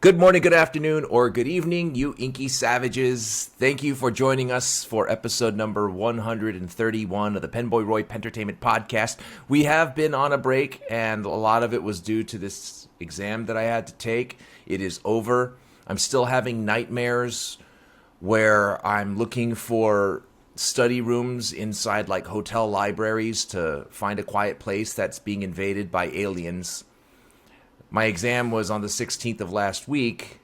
Good morning, good afternoon, or good evening, you inky savages. Thank you for joining us for episode number 131 of the PenBoyRoy Pentertainment Podcast. We have been on a break, and a lot of it was due to this exam that I had to take. It is over. I'm still having nightmares where I'm looking for study rooms inside like hotel libraries to find a quiet place that's being invaded by aliens. My exam was on the 16th of last week,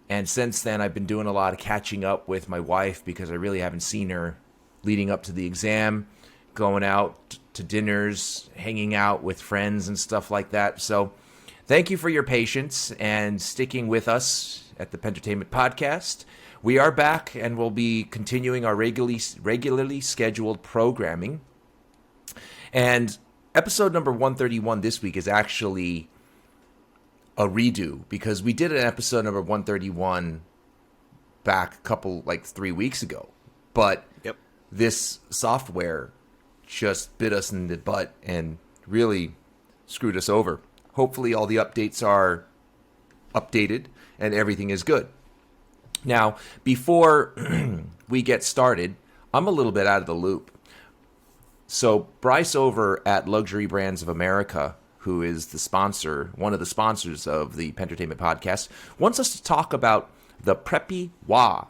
and since then I've been doing a lot of catching up with my wife because I really haven't seen her leading up to the exam, going out to dinners, hanging out with friends and stuff like that. So thank you for your patience and sticking with us at the Pentertainment Podcast. We are back and we'll be continuing our regularly scheduled programming. And episode number 131 this week is actually a redo because we did an episode number 131 back a couple, 3 weeks ago. But This software just bit us in the butt and really screwed us over. Hopefully all the updates are updated and everything is good. Now, before we get started, I'm a little bit out of the loop. So Bryce over at Luxury Brands of America, who is the sponsor, one of the sponsors of the Pentertainment Podcast, wants us to talk about the Preppy Wa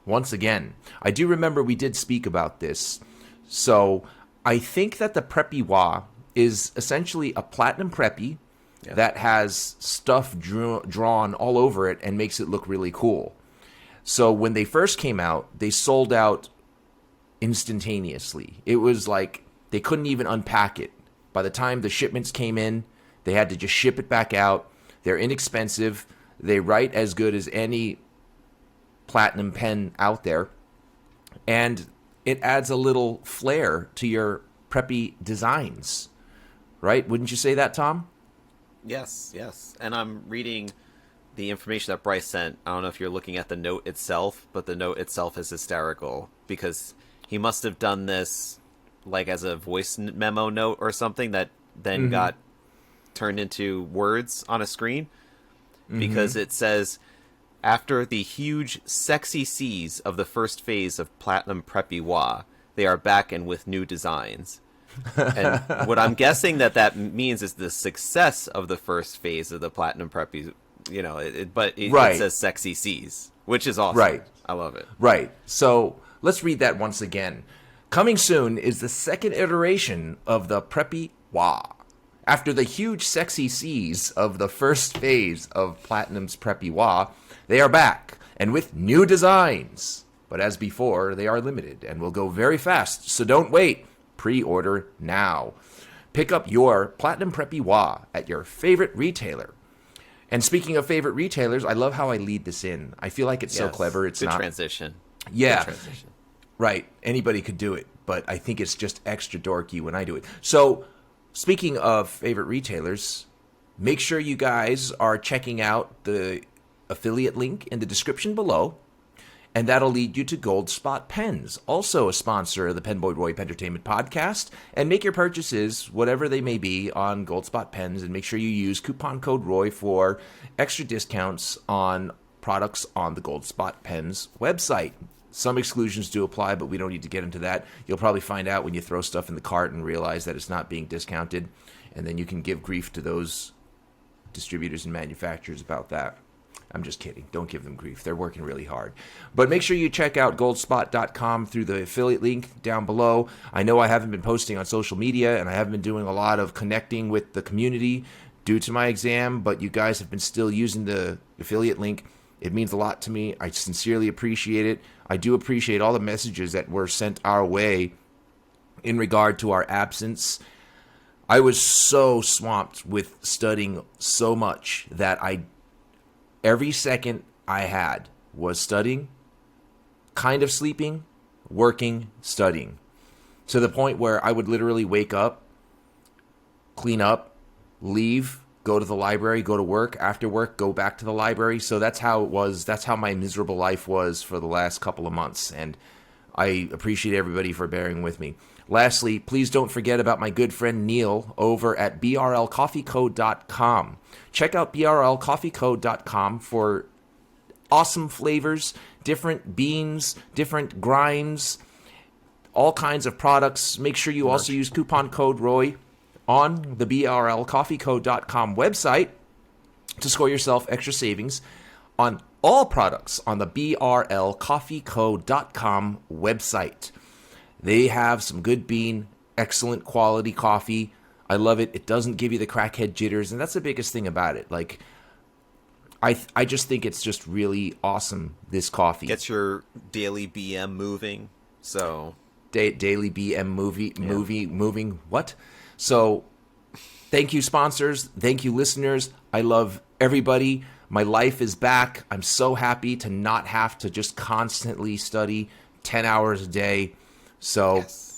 once again. I do remember we did speak about this. So I think that the Preppy Wa is essentially a Platinum Preppy that has stuff drawn all over it and makes it look really cool. So when they first came out, they sold out instantaneously. It was like they couldn't even unpack it. By the time the shipments came in, they had to just ship it back out. They're inexpensive. They write as good as any platinum pen out there. And it adds a little flair to your preppy designs. Right? Wouldn't you say that, Tom? Yes. And I'm reading the information that Bryce sent. I don't know if you're looking at the note itself, but the note itself is hysterical because he must have done this as a voice memo note or something that then got turned into words on a screen, because it says, after the huge sexy C's of the first phase of Platinum Preppy Wa, they are back and with new designs. And what I'm guessing that means is the success of the first phase of the Platinum Preppy, it says sexy C's, which is awesome. Right. I love it. Right. So let's read that once again. Coming soon is the second iteration of the Preppy Wa. After the huge sexy C's of the first phase of Platinum's Preppy Wa, they are back, and with new designs. But as before, they are limited and will go very fast, so don't wait. Pre-order now. Pick up your Platinum Preppy Wa at your favorite retailer. And speaking of favorite retailers, I love how I lead this in. I feel like it's so clever. It's good not transition. Yeah. Good transition. Right. Anybody could do it, but I think it's just extra dorky when I do it. So, speaking of favorite retailers, make sure you guys are checking out the affiliate link in the description below, and that'll lead you to Gold Spot Pens, also a sponsor of the PenBoyRoy Pentertainment Podcast, and make your purchases, whatever they may be, on Gold Spot Pens, and make sure you use coupon code ROY for extra discounts on products on the Gold Spot Pens website. Some exclusions do apply, but we don't need to get into that. You'll probably find out when you throw stuff in the cart and realize that it's not being discounted, and then you can give grief to those distributors and manufacturers about that. I'm just kidding. Don't give them grief. They're working really hard. But make sure you check out goldspot.com through the affiliate link down below. I know I haven't been posting on social media, and I haven't been doing a lot of connecting with the community due to my exam, but you guys have been still using the affiliate link. It means a lot to me. I sincerely appreciate it. I do appreciate all the messages that were sent our way in regard to our absence. I was so swamped with studying so much that every second I had was studying, kind of sleeping, working, studying. To the point where I would literally wake up, clean up, leave, go to the library, go to work, after work, go back to the library. So that's how it was. That's how my miserable life was for the last couple of months. And I appreciate everybody for bearing with me. Lastly, please don't forget about my good friend Neil over at brlcoffeeco.com. Check out brlcoffeeco.com for awesome flavors, different beans, different grinds, all kinds of products. Make sure you also use coupon code ROY on the brlcoffeeco.com website to score yourself extra savings on all products on the brlcoffeeco.com website. They have some good bean, excellent quality coffee. I love it. It doesn't give you the crackhead jitters, and that's the biggest thing about it. Like, I just think it's just really awesome, this coffee. Gets your daily BM moving. So daily BM moving. What? So thank you, sponsors. Thank you, listeners. I love everybody. My life is back. I'm so happy to not have to just constantly study 10 hours a day. So, yes.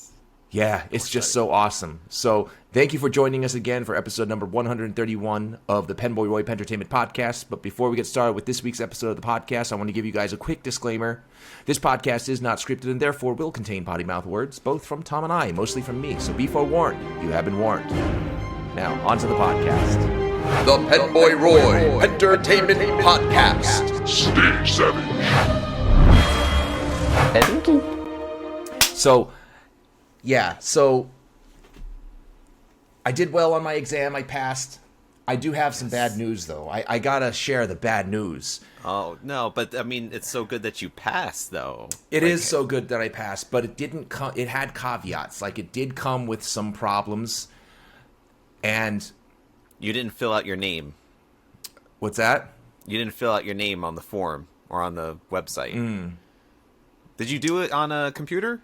Yeah, it's just so awesome. So, thank you for joining us again for episode number 131 of the PenBoyRoy Pentertainment Podcast. But before we get started with this week's episode of the podcast, I want to give you guys a quick disclaimer. This podcast is not scripted and therefore will contain potty mouth words, both from Tom and I, mostly from me. So be forewarned. You have been warned. Now, on to the podcast. The PenBoyRoy Entertainment Podcast. Stay savage. So I did well on my exam. I passed. I do have some bad news, though. I gotta share the bad news. Oh, no, but I mean, it's so good that you passed, though. It is so good that I passed, but it didn't come. It had caveats. Like, it did come with some problems. And you didn't fill out your name. What's that? You didn't fill out your name on the form or on the website. Did you do it on a computer?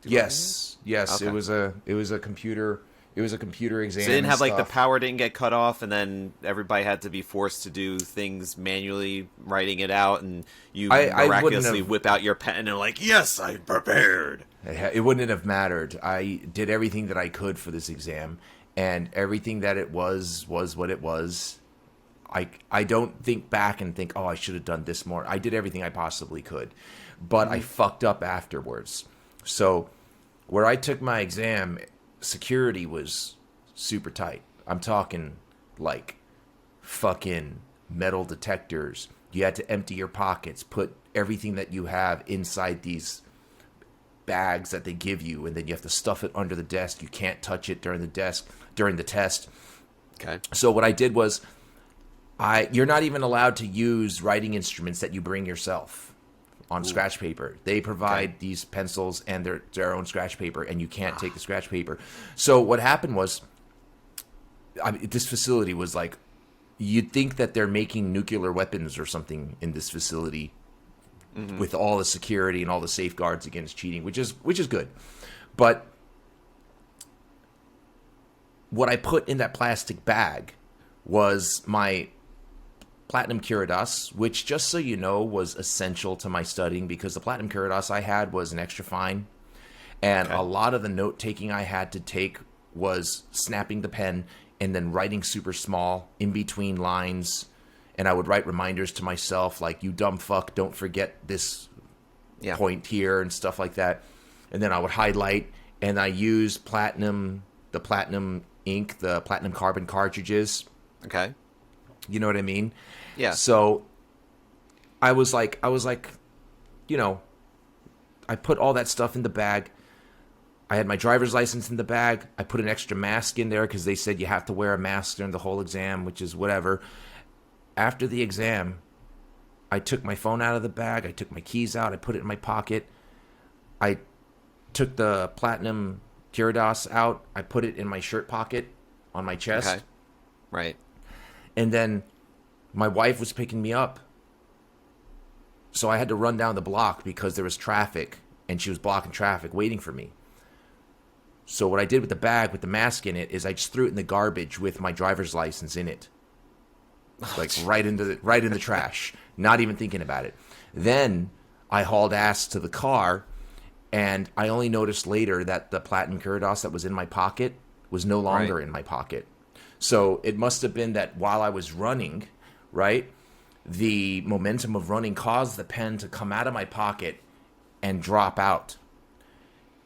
Yes. Okay. It was a computer. It was a computer exam. So they didn't have stuff. like the power didn't get cut off, and then everybody had to be forced to do things manually, writing it out, and you miraculously whip out your pen and like, yes, I'm prepared. It wouldn't have mattered. I did everything that I could for this exam, and everything that it was what it was. I don't think back and think, oh, I should have done this more. I did everything I possibly could, but I fucked up afterwards. So where I took my exam, security was super tight. I'm talking like fucking metal detectors. You had to empty your pockets, put everything that you have inside these bags that they give you, and then you have to stuff it under the desk. You can't touch it during the test. Okay. So what I did was, you're not even allowed to use writing instruments that you bring yourself on scratch paper. They provide these pencils and their own scratch paper, and you can't take the scratch paper. So what happened was, this facility was like, you'd think that they're making nuclear weapons or something in this facility, with all the security and all the safeguards against cheating, which is good. But what I put in that plastic bag was my Platinum Curados, which, just so you know, was essential to my studying, because the Platinum Curados I had was an extra fine, and a lot of the note-taking I had to take was snapping the pen and then writing super small in between lines, and I would write reminders to myself like, you dumb fuck, don't forget this point here and stuff like that. And then I would highlight, and I used the Platinum ink, the Platinum carbon cartridges. Okay. You know what I mean? Yeah. So I was like, you know, I put all that stuff in the bag. I had my driver's license in the bag. I put an extra mask in there because they said you have to wear a mask during the whole exam, which is whatever. After the exam, I took my phone out of the bag. I took my keys out. I put it in my pocket. I took the Platinum Curados out. I put it in my shirt pocket on my chest. Okay. Right. And then my wife was picking me up. So I had to run down the block because there was traffic, and she was blocking traffic waiting for me. So what I did with the bag with the mask in it is I just threw it in the garbage with my driver's license in it. Like right in the trash, not even thinking about it. Then I hauled ass to the car, and I only noticed later that the Platinum Curados that was in my pocket was no longer in my pocket. So it must have been that while I was running, right, the momentum of running caused the pen to come out of my pocket and drop out.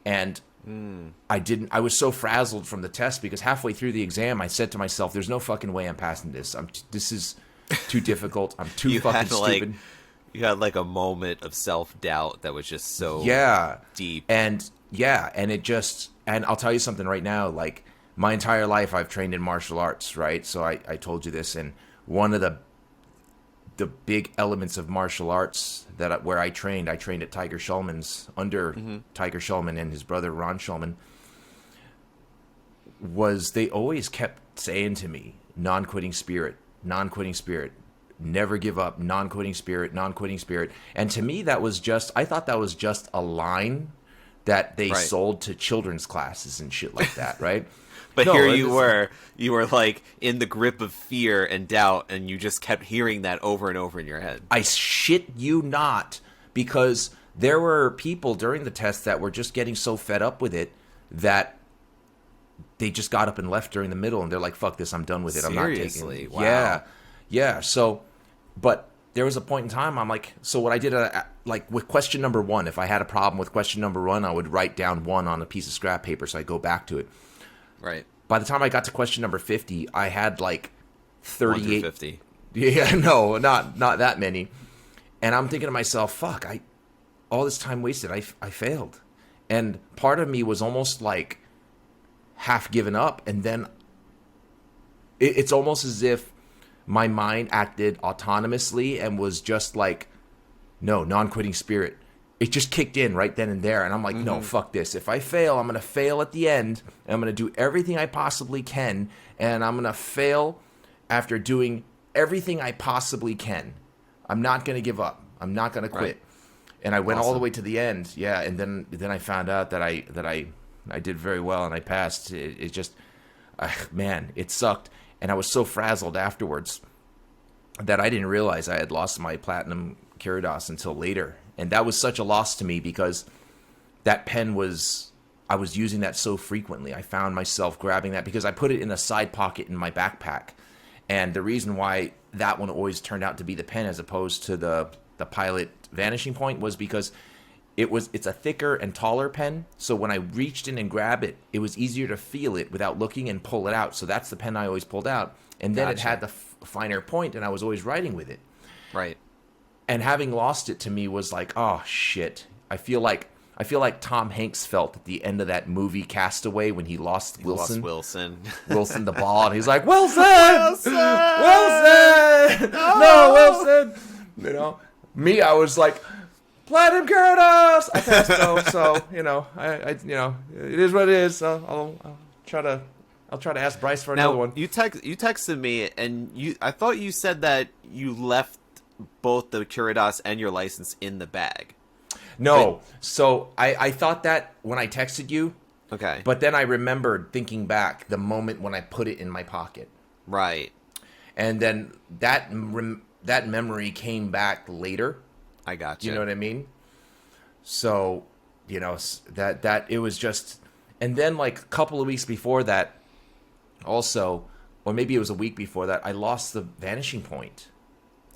And I was so frazzled from the test because halfway through the exam, I said to myself, there's no fucking way I'm passing this. This is too difficult. I'm too fucking stupid. You had like a moment of self-doubt that was just so deep. And I'll tell you something right now, like my entire life I've trained in martial arts, right? So I told you this, and one of the big elements of martial arts where I trained at Tiger Schulman's under Tiger Schulman and his brother Ron Schulman, was they always kept saying to me, non-quitting spirit, never give up, non-quitting spirit. And to me, I thought that was just a line that they sold to children's classes and shit like that, right? But no, you were like in the grip of fear and doubt, and you just kept hearing that over and over in your head. I shit you not, because there were people during the test that were just getting so fed up with it that they just got up and left during the middle, and they're like, fuck this, I'm done with it. Seriously? I'm not taking it. Wow. Yeah. So, but there was a point in time I'm like, so what I did, like with question number 1, if I had a problem with question number 1, I would write down 1 on a piece of scrap paper so I go back to it. Right. By the time I got to question number 50, I had like 38. 50. Yeah, no, not that many. And I'm thinking to myself, fuck, all this time wasted, I failed. And part of me was almost like half given up. And then it's almost as if my mind acted autonomously and was just like, no, non-quitting spirit. It just kicked in right then and there. And I'm like, no, fuck this. If I fail, I'm going to fail at the end. And I'm going to do everything I possibly can. And I'm going to fail after doing everything I possibly can. I'm not going to give up. I'm not going to quit. Right. And I went all the way to the end. Yeah. And then I found out that I did very well and I passed. It just, man, it sucked. And I was so frazzled afterwards that I didn't realize I had lost my Platinum Curados until later. And that was such a loss to me because that pen I was using that so frequently. I found myself grabbing that because I put it in a side pocket in my backpack. And the reason why that one always turned out to be the pen as opposed to the Pilot Vanishing Point was because it's a thicker and taller pen. So when I reached in and grabbed it, it was easier to feel it without looking and pull it out. So that's the pen I always pulled out. And then it had the finer point, and I was always writing with it. Right. And having lost it to me was like, oh shit. I feel like Tom Hanks felt at the end of that movie Castaway when he lost Wilson. Wilson the ball, and he's like, Wilson! No, Wilson! You know, me, I was like, Platinum Curados! I passed though, so I it is what it is. So I'll try to ask Bryce for another one. You texted me, and I thought you said that you left both the Curados and your license in the bag. No, so I thought that when I texted you. Okay. But then I remembered thinking back the moment when I put it in my pocket. Right. And then that memory came back later. I got you. You know what I mean? So, that it was just, and then like a couple of weeks before that, also, or maybe it was a week before that, I lost the Vanishing Point.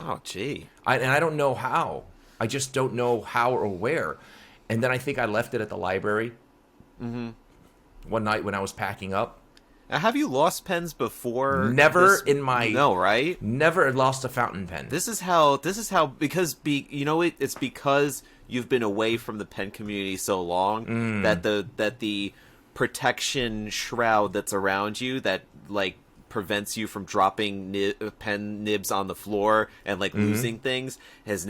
Oh, gee. And I don't know how. I just don't know how or where. And then I think I left it at the library one night when I was packing up. Now, have you lost pens before? Never this? in my... No, right? Never lost a fountain pen. This is how because it's because you've been away from the pen community so long that the protection shroud that's around you that like prevents you from dropping pen nibs on the floor and like losing things has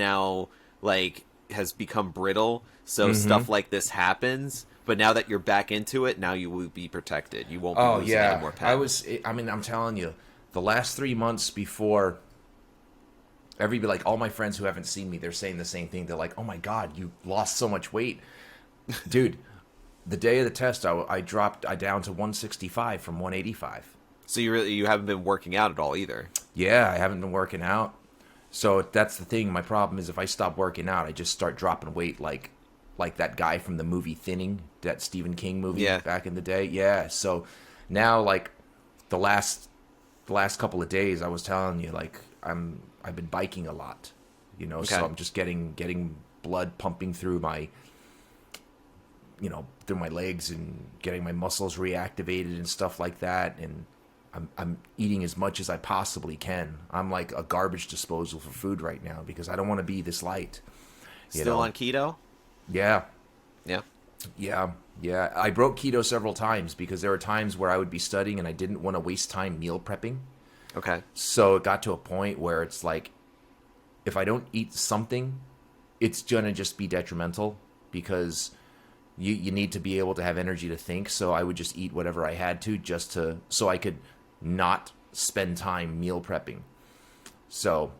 become brittle. So stuff like this happens. But now that you're back into it, now you will be protected. You won't be losing any more pens. I'm telling you, the last 3 months before, all my friends who haven't seen me, they're saying the same thing. They're like, oh my God, you lost so much weight. Dude, the day of the test, I down to 165 from 185. So you haven't been working out at all either? Yeah, I haven't been working out. So that's the thing. My problem is if I stop working out, I just start dropping weight like that guy from the movie Thinning, that Stephen King movie back in the day. Yeah. So now, like the last couple of days, I was telling you, like I've been biking a lot, Okay. So I'm just getting blood pumping through my through my legs and getting my muscles reactivated and stuff like that. And I'm eating as much as I possibly can. I'm like a garbage disposal for food right now because I don't want to be this light. Still on keto? Yeah. Yeah. Yeah. I broke keto several times because there were times where I would be studying and I didn't want to waste time meal prepping. Okay. So it got to a point where it's like, if I don't eat something, it's going to just be detrimental because you need to be able to have energy to think. So I would just eat whatever I had to so I could not spend time meal prepping. So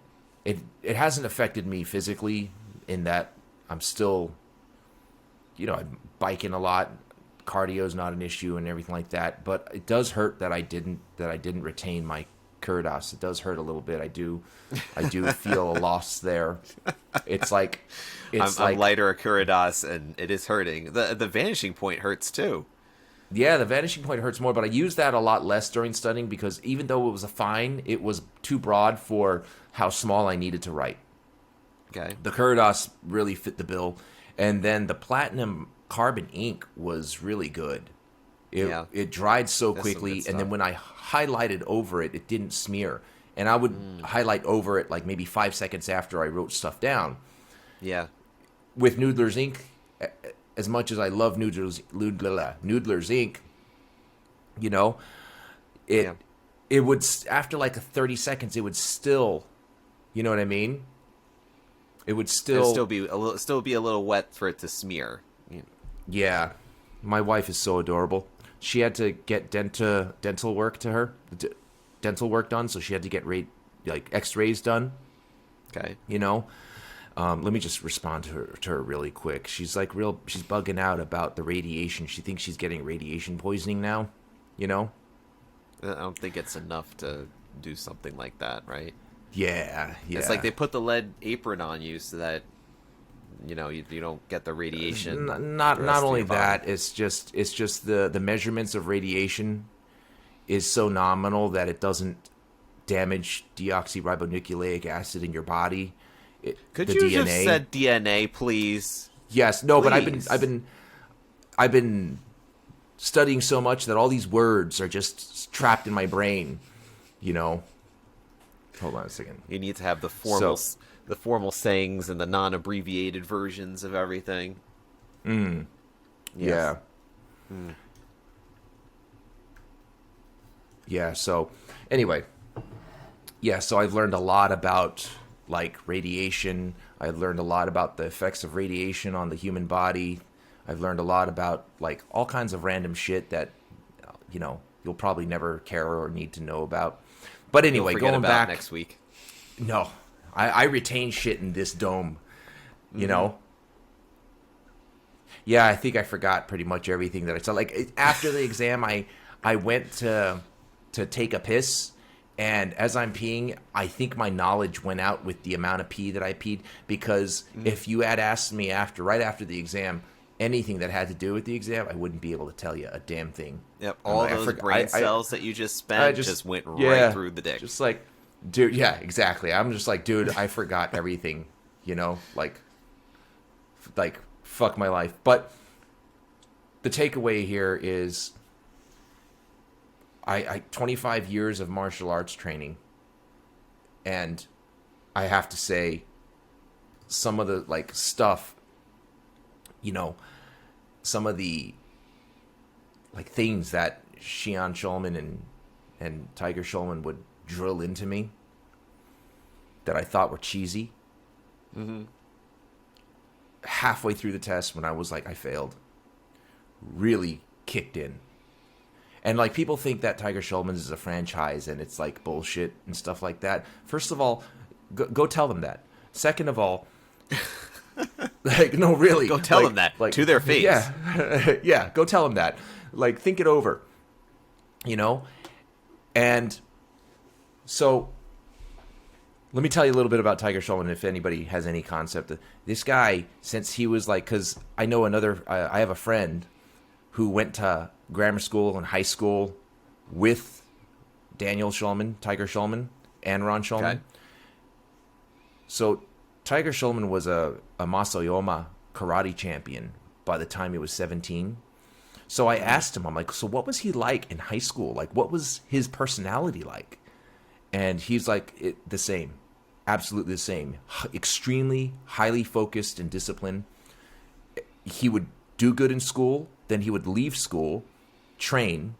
it hasn't affected me physically in that I'm still, I'm biking a lot. Cardio is not an issue and everything like that. But it does hurt that I didn't retain my Kuridas. It does hurt a little bit. I do feel a loss there. I'm lighter a Kuridas and it is hurting. The vanishing point hurts too. Yeah, the vanishing point hurts more, but I use that a lot less during studying because even though it was a fine, it was too broad for how small I needed to write. Okay. The Kuridas really fit the bill, and then the Platinum Carbon ink was really good. It dried so quickly, and then when I highlighted over it, it didn't smear. And I would highlight over it like maybe 5 seconds after I wrote stuff down. Yeah. With Noodler's ink, as much as I love Noodler's ink, it would, after like 30 seconds, it would still, you know what I mean? It would still be a little wet for it to smear. Yeah. My wife is so adorable. She had to get dental work done, so she had to get X-rays done. Okay. Let me just respond to her really quick. She's she's bugging out about the radiation. She thinks she's getting radiation poisoning now. I don't think it's enough to do something like that, right? Yeah. It's like they put the lead apron on you so that you don't get the radiation. Not only that, it's just the measurements of radiation is so nominal that it doesn't damage deoxyribonucleic acid in your body. Could you have said DNA, please? Yes, no, please. but I've been studying so much that all these words are just trapped in my brain. Hold on a second. You need to have the formal sayings and the non-abbreviated versions of everything. Yes. Yeah. Yeah. So anyway, so I've learned a lot about radiation. I've learned a lot about the effects of radiation on the human body. I've learned a lot about all kinds of random shit that you'll probably never care or need to know about. But anyway, going back next week. No, I retain shit in this dome. Yeah, I think I forgot pretty much everything that I saw. After the exam, I went to take a piss. And as I'm peeing, I think my knowledge went out with the amount of pee that I peed. Because if you had asked me right after the exam, anything that had to do with the exam, I wouldn't be able to tell you a damn thing. Yep, all those brain cells that you just spent just went right through the dick. Just dude, yeah, exactly. I'm just dude, I forgot everything. Fuck my life. But the takeaway here is I 25 years of martial arts training, and I have to say some of the stuff, some of the things that Xian Shulman and Tiger Shulman would drill into me that I thought were cheesy. Halfway through the test, when I was I failed, really kicked in. And people think that Tiger Shulman's is a franchise and it's bullshit and stuff like that. First of all, go tell them that. Second of all, no, really, go tell them that to their face. Yeah, go tell them that. Think it over, And so, let me tell you a little bit about Tiger Shulman if anybody has any concept. This guy, since he was because I know I have a friend who went to grammar school and high school with Daniel Shulman, Tiger Shulman, and Ron Shulman. Okay. So Tiger Shulman was a Masoyoma karate champion by the time he was 17. So I asked him, I'm like, so what was he like in high school? Like, what was his personality like? And he's like, the same. Absolutely the same. Extremely highly focused and disciplined. He would do good in school, then he would leave school, train,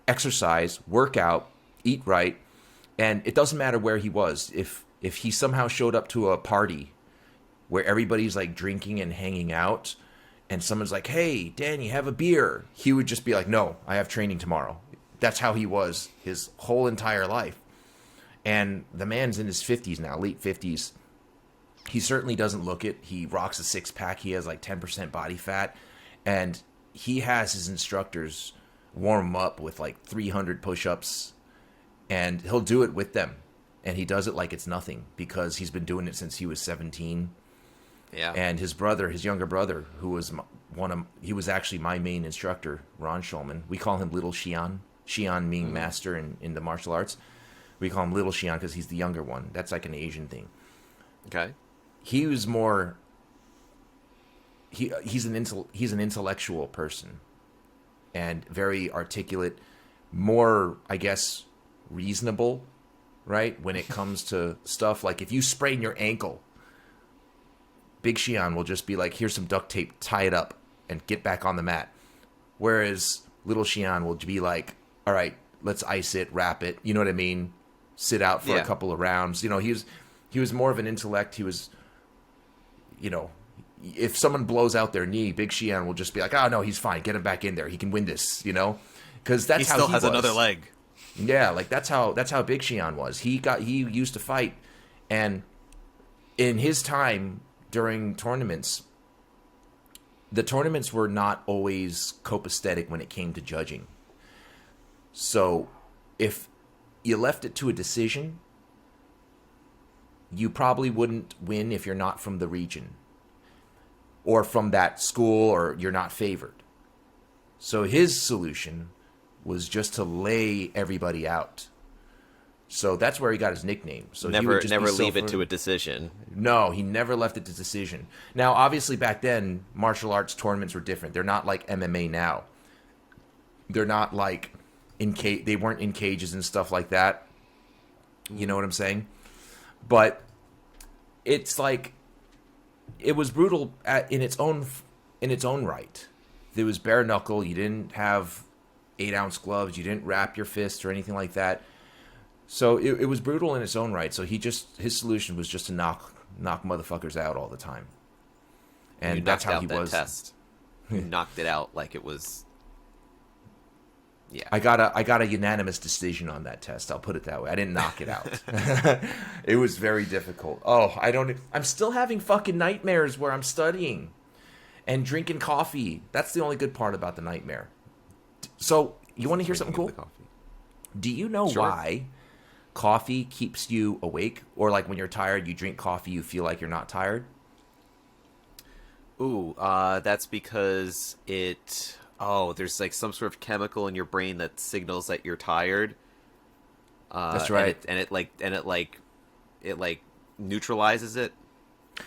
exercise, work out, eat right, and it doesn't matter where he was. If he somehow showed up to a party where everybody's like drinking and hanging out, and someone's like, "Hey, Danny, have a beer," he would just be like, "No, I have training tomorrow." That's how he was his whole entire life. And the man's in his 50s now, late 50s. He certainly doesn't look it. He rocks a six-pack. He has like 10% body fat. And he has his instructors warm him up with like 300 push-ups. And he'll do it with them. And he does it like it's nothing because he's been doing it since he was 17. Yeah. And his brother, his younger brother, who was he was actually my main instructor, Ron Schulman. We call him Little Xian. Xian meaning master in the martial arts. We call him Little Xian because he's the younger one. That's like an Asian thing. Okay. He was more. He's an intellectual person, and very articulate, more, I guess, reasonable, right? When it comes to stuff like if you sprain your ankle, Big Xian will just be like, "Here's some duct tape, tie it up, and get back on the mat." Whereas Little Xian will be like, "All right, let's ice it, wrap it." You know what I mean? Sit out for a couple of rounds. You know, he was more of an intellect. He was, you know, if someone blows out their knee, Big Xian will just be like, "Oh no, he's fine. Get him back in there. He can win this." You know, because that's how he still he has was. another leg. Yeah, like that's how Big Xian was. He used to fight, and in his time during tournaments, the tournaments were not always copacetic when it came to judging. So if you left it to a decision, you probably wouldn't win if you're not from the region or from that school or you're not favored. So his solution was just to lay everybody out. So that's where he got his nickname. So he would just never be leave it to a decision. No, he never left it to decision. Now, obviously, back then, martial arts tournaments were different. They're not like MMA now. They're not like they weren't in cages and stuff like that. You know what I'm saying? But it's like it was brutal in its own right. There was bare knuckle. You didn't have 8-ounce gloves. You didn't wrap your fist or anything like that. So it was brutal in its own right. So his solution was just to knock motherfuckers out all the time. And that's how he was. Test. You knocked it out like it was. Yeah. I got a unanimous decision on that test. I'll put it that way. I didn't knock it out. It was very difficult. I'm still having fucking nightmares where I'm studying and drinking coffee. That's the only good part about the nightmare. So, you want to hear something cool? Do you know why coffee keeps you awake? Or like when you're tired, you drink coffee, you feel like you're not tired? Ooh, that's because there's like some sort of chemical in your brain that signals that you're tired. That's right. And it neutralizes it.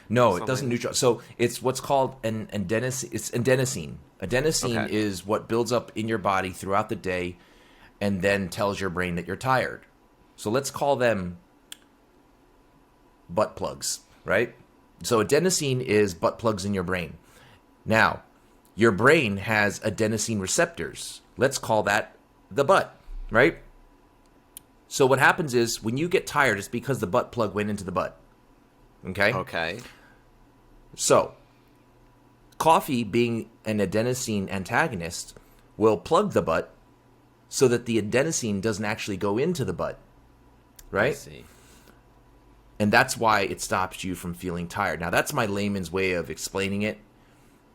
No, it doesn't neutralize. So it's what's called an adenosine. It's adenosine. Adenosine is what builds up in your body throughout the day and then tells your brain that you're tired. So let's call them butt plugs, right? So adenosine is butt plugs in your brain. Now, your brain has adenosine receptors. Let's call that the butt, right? So what happens is when you get tired, it's because the butt plug went into the butt. Okay? Okay. So, coffee being an adenosine antagonist will plug the butt so that the adenosine doesn't actually go into the butt. Right? I see. And that's why it stops you from feeling tired. Now, that's my layman's way of explaining it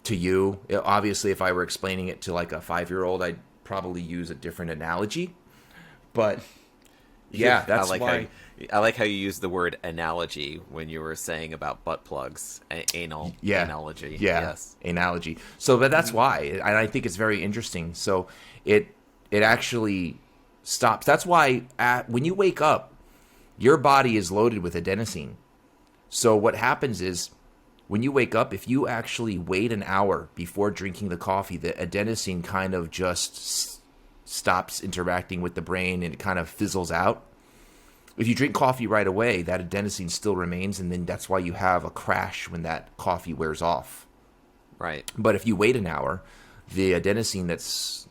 to you. Obviously, if I were explaining it to like a 5-year-old, I'd probably use a different analogy. But yeah, that's why. I like how you use the word analogy when you were saying about butt plugs. Analogy. Yeah, yes. Analogy. So, but that's why. And I think it's very interesting. So it actually stops. That's why when you wake up, your body is loaded with adenosine. So what happens is when you wake up, if you actually wait an hour before drinking the coffee, the adenosine kind of just stops interacting with the brain and it kind of fizzles out. If you drink coffee right away, that adenosine still remains, and then that's why you have a crash when that coffee wears off. Right. But if you wait an hour, the adenosine that's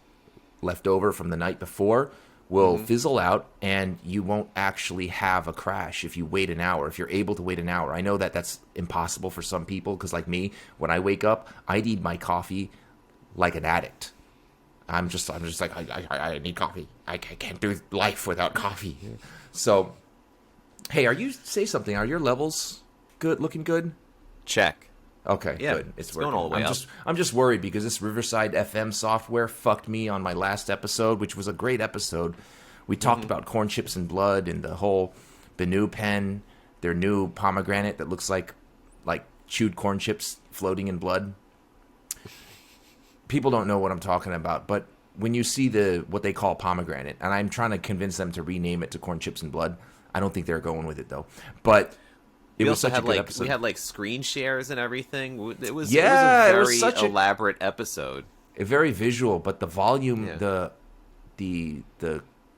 left over from the night before will fizzle out, and you won't actually have a crash if you wait an hour, if you're able to wait an hour. I know that that's impossible for some people, because like me, when I wake up, I need my coffee like an addict. I'm just like, I need coffee. I can't do life without coffee. So, hey, say something. Are your levels good? Looking good? Check. Okay, Yeah, good. It's going working. all the way up. I'm just worried because this Riverside FM software fucked me on my last episode, which was a great episode. We talked about corn chips and blood and the whole Benu pen, their new pomegranate that looks like chewed corn chips floating in blood. People don't know what I'm talking about, but when you see what they call pomegranate, and I'm trying to convince them to rename it to corn chips and blood. I don't think they're going with it though. But it was such a good episode. We had like screen shares and everything. It was a very elaborate episode. Very visual, but the volume, the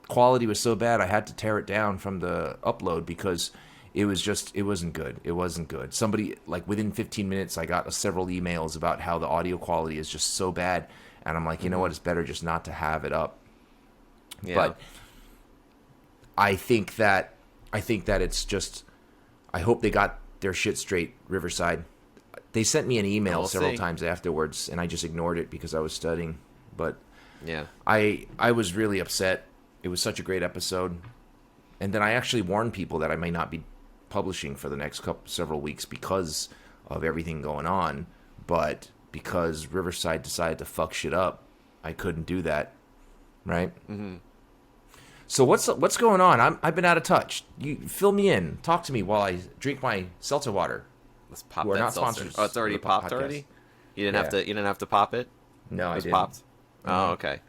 quality was so bad I had to tear it down from the upload because it wasn't good. It wasn't good. Somebody, like within 15 minutes, I got several emails about how the audio quality is just so bad. And I'm like, you know what? It's better just not to have it up. Yeah. But I think that it's just, I hope they got their shit straight, Riverside. They sent me an email several times afterwards, and I just ignored it because I was studying. But yeah, I was really upset. It was such a great episode. And then I actually warned people that I may not be publishing for the next several weeks because of everything going on. But because Riverside decided to fuck shit up, I couldn't do that, right? Mm-hmm. So what's going on? I've been out of touch. You fill me in. Talk to me while I drink my seltzer water. Let's pop We're that not seltzer. sponsors. Oh, it's already popped podcast. already. You didn't have to pop it. No, I it was didn't. Popped. Mm-hmm. Oh, okay.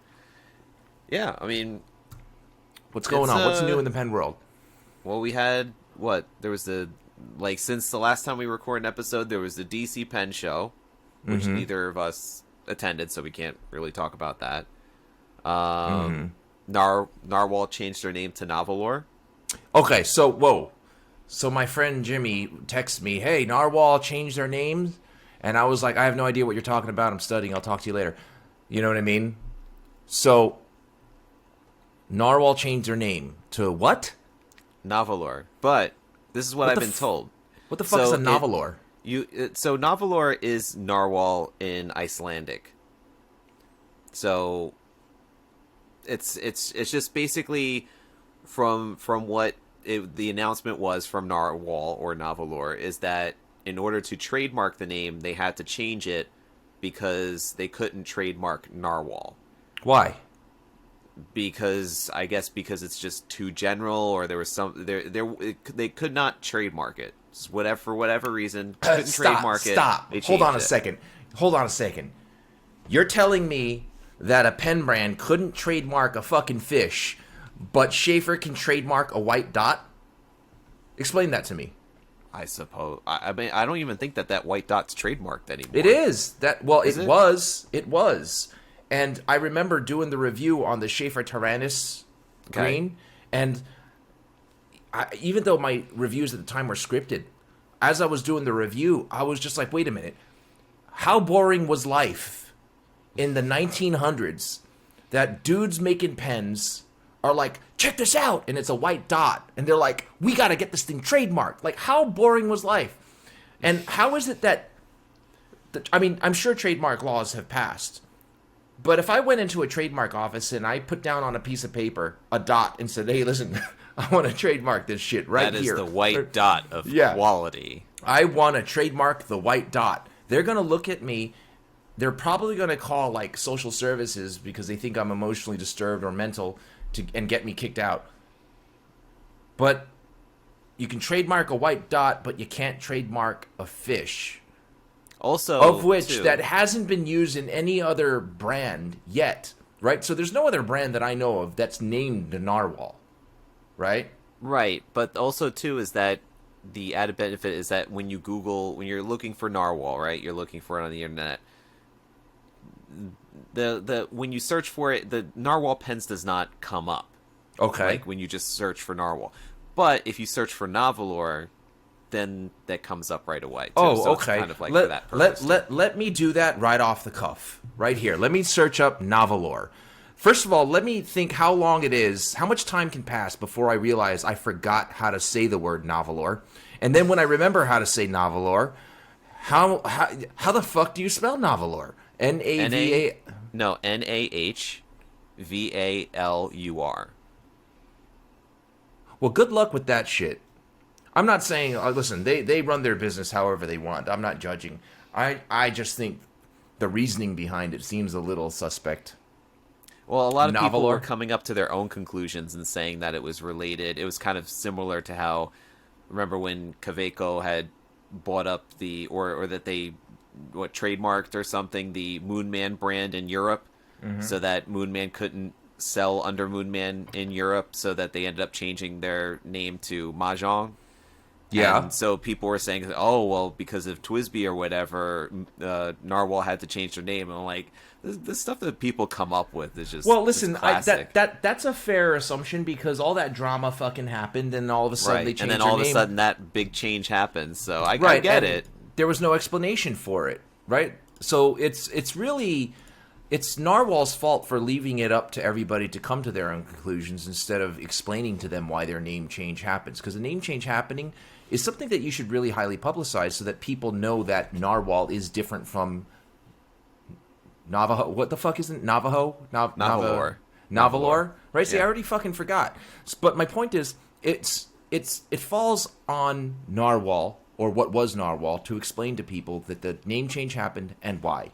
Yeah, I mean, what's going on? What's new in the pen world? Well, we had there was since the last time we recorded an episode, there was the DC Pen Show, which neither of us attended, so we can't really talk about that. Narwhal changed their name to Nava-lair. Okay, so my friend Jimmy texts me, hey, Narwhal changed their names? And I was like, I have no idea what you're talking about. I'm studying. I'll talk to you later. You know what I mean? So, Narwhal changed their name to what? Nava-lair. But this is what I've been told. What the fuck is a Nava-lair? So Nava-lair is narwhal in Icelandic. So it's just basically from what the announcement was from Narwhal or Nava-lair is that in order to trademark the name, they had to change it because they couldn't trademark Narwhal. Why? Because it's just too general, or there was they could not trademark it. For whatever reason, couldn't trademark it. Stop. Hold on a second. You're telling me that a pen brand couldn't trademark a fucking fish, but Schaefer can trademark a white dot? Explain that to me. I suppose. I mean, I don't even think that white dot's trademarked anymore. It is. It was. And I remember doing the review on the Schaefer Tyrannus green, and even though my reviews at the time were scripted, as I was doing the review, I was just like, wait a minute. How boring was life in the 1900s that dudes making pens are like, check this out, and it's a white dot, and they're like, we got to get this thing trademarked. Like, how boring was life? And how is it that, I mean, I'm sure trademark laws have passed, but if I went into a trademark office and I put down on a piece of paper a dot and said, hey, listen, I want to trademark this shit right here. That is the white dot of quality. I want to trademark the white dot. They're going to look at me. They're probably going to call like social services because they think I'm emotionally disturbed or mental and get me kicked out. But you can trademark a white dot, but you can't trademark a fish. Also, of which that hasn't been used in any other brand yet, right? So there's no other brand that I know of that's named the Narwhal, right? Right, but also too is that the added benefit is that when you're looking for narwhal, right? You're looking for it on the internet. When you search for it, the narwhal pens does not come up. Okay. Like when you just search for narwhal. But if you search for Nava-lair, then that comes up right away, too. Oh, so okay. It's kind of like for that purpose. Let me do that right off the cuff, right here. Let me search up Nava-lair. First of all, let me think how long it is, how much time can pass before I realize I forgot how to say the word Nava-lair. And then when I remember how to say Nava-lair, how the fuck do you spell Nava-lair? N-A-V-A... No, N-A-H-V-A-L-U-R. Well, good luck with that shit. I'm not saying, listen, they run their business however they want. I'm not judging. I just think the reasoning behind it seems a little suspect. Well, a lot of people Nava-lair? were coming up to their own conclusions and saying that it was related. It was kind of similar to how, remember when Kaweco had bought up or that they trademarked or something the Moonman brand in Europe, so that Moonman couldn't sell under Moonman in Europe, so that they ended up changing their name to Mahjong. Yeah. And so people were saying, oh, well, because of Twisby or whatever, Narwhal had to change their name. And I'm like, the stuff that people come up with is just listen, classic. that's a fair assumption because all that drama fucking happened, and all of a sudden Right. they changed And then their all of a name. sudden that big change happens. So I Right, get and it. There was no explanation for it, right? So it's really Narwhal's fault for leaving it up to everybody to come to their own conclusions instead of explaining to them why their name change happens. Because the name change happening is something that you should really highly publicize so that people know that Narwhal is different from Navajo. What the fuck isn't Navajo? Nava-lair. Nava-lair? Right? See, I Yeah. already fucking forgot. But my point is, it falls on Narwhal, or what was Narwhal, to explain to people that the name change happened and why.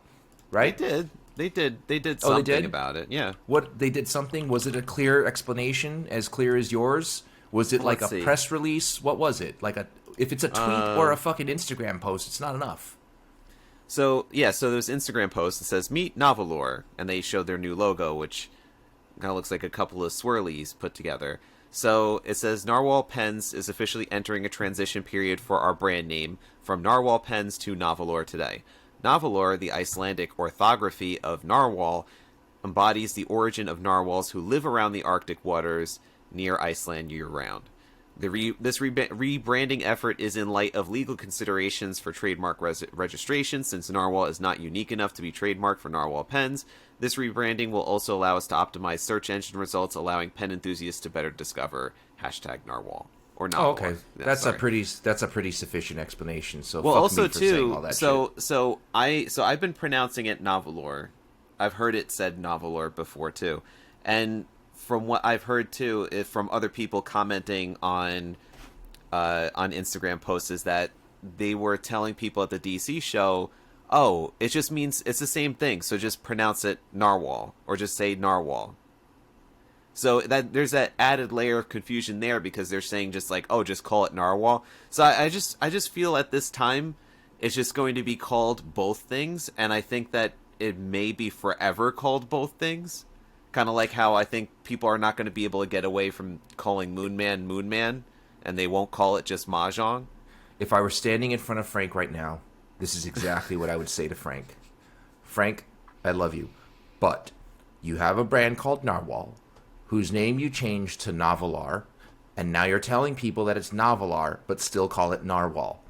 Right? They did Oh, something they did? about it. Yeah. What they did something? Was it a clear explanation, as clear as yours? Was it like Let's a see. press release? What was it? If it's a tweet or a fucking Instagram post, it's not enough. So there's an Instagram post that says "Meet Nava-lair," and they showed their new logo, which kind of looks like a couple of swirlies put together. So it says Narwhal Pens is officially entering a transition period for our brand name from Narwhal Pens to Nava-lair today. Nava-lair, the Icelandic orthography of narwhal, embodies the origin of narwhals who live around the Arctic waters near Iceland year-round. This rebranding effort is in light of legal considerations for trademark registration, since narwhal is not unique enough to be trademarked for narwhal pens. This rebranding will also allow us to optimize search engine results, allowing pen enthusiasts to better discover #narwhal. Or Nava-lair. Oh, okay. Yeah, That's sorry. a pretty sufficient explanation. So Well, fuck also me for saying all too. that So shit. I've been pronouncing it Nava-lair. I've heard it said Nava-lair before too, and from what I've heard too, from other people commenting on Instagram posts, is that they were telling people at the DC show, "Oh, it just means it's the same thing, so just pronounce it Narwhal or just say Narwhal." So that there's that added layer of confusion there because they're saying just like, "Oh, just call it Narwhal." So I just feel at this time it's just going to be called both things, and I think that it may be forever called both things. Kind of like how I think people are not going to be able to get away from calling Moonman, and they won't call it just Mahjong. If I were standing in front of Frank right now, this is exactly what I would say to Frank. Frank, I love you, but you have a brand called Narwhal, whose name you changed to Nava-lair, and now you're telling people that it's Nava-lair, but still call it Narwhal.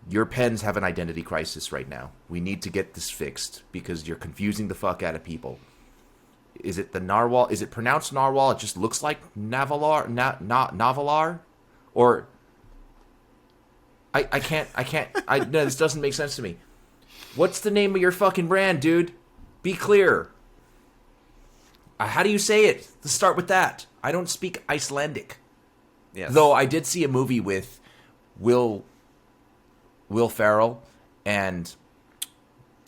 Your pens have an identity crisis right now. We need to get this fixed because you're confusing the fuck out of people. Is it the Narwhal? Is it pronounced Narwhal? It just looks like Nava-lair, Nava-lair, or I can't. No, this doesn't make sense to me. What's the name of your fucking brand, dude? Be clear. How do you say it? Let's start with that. I don't speak Icelandic. Yes. Though I did see a movie with Will Ferrell and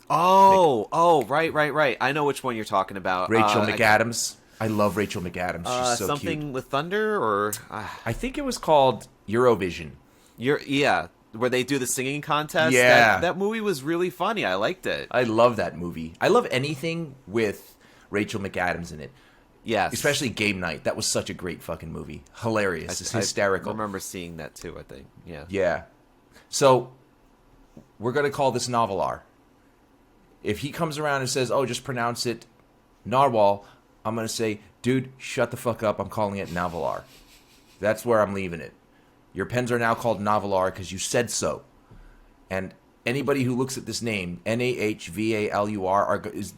Right. I know which one you're talking about. Rachel McAdams. I love Rachel McAdams. She's so something cute. with thunder, or I think it was called Eurovision. where they do the singing contest. Yeah. That movie was really funny. I liked it. I love that movie. I love anything with Rachel McAdams in it. Yes. Especially Game Night. That was such a great fucking movie. Hilarious. It's hysterical. I remember seeing that too, I think. Yeah. Yeah. So, we're going to call this nahvaler. If he comes around and says, oh, just pronounce it narwhal, I'm going to say, dude, shut the fuck up. I'm calling it nahvaler. That's where I'm leaving it. Your pens are now called nahvaler because you said so. And anybody who looks at this name, Nahvalur,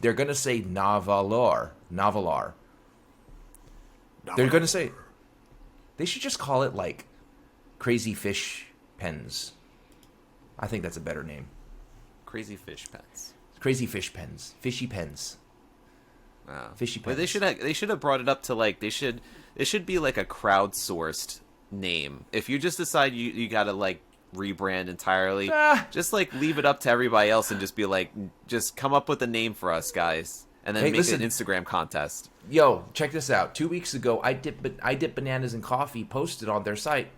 they're going to say nahvaler. Nahvaler. They're going to say, they should just call it like Crazy Fish Pens. I think that's a better name. Crazy Fish Pens. Crazy Fish Pens. Fishy Pens. Fishy Pens. But they should have brought it up to like, it should be like a crowdsourced name. If you just decide you got to like rebrand entirely, just like leave it up to everybody else and just be like, just come up with a name for us, guys. And then make an Instagram contest. Yo, check this out. 2 weeks ago, I Dip Bananas in Coffee posted on their site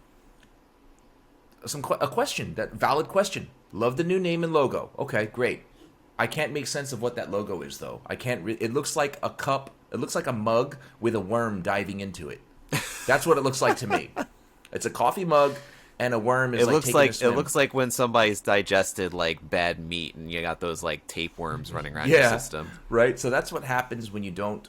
a question, that valid question. Love the new name and logo. Okay, great. I can't make sense of what that logo is, though. I can't. It looks like a cup. It looks like a mug with a worm diving into it. That's what it looks like to me. It's a coffee mug. And a worm is taking a swim. It looks like when somebody's digested like bad meat, and you got those like tapeworms running around your system. Right. So that's what happens when you don't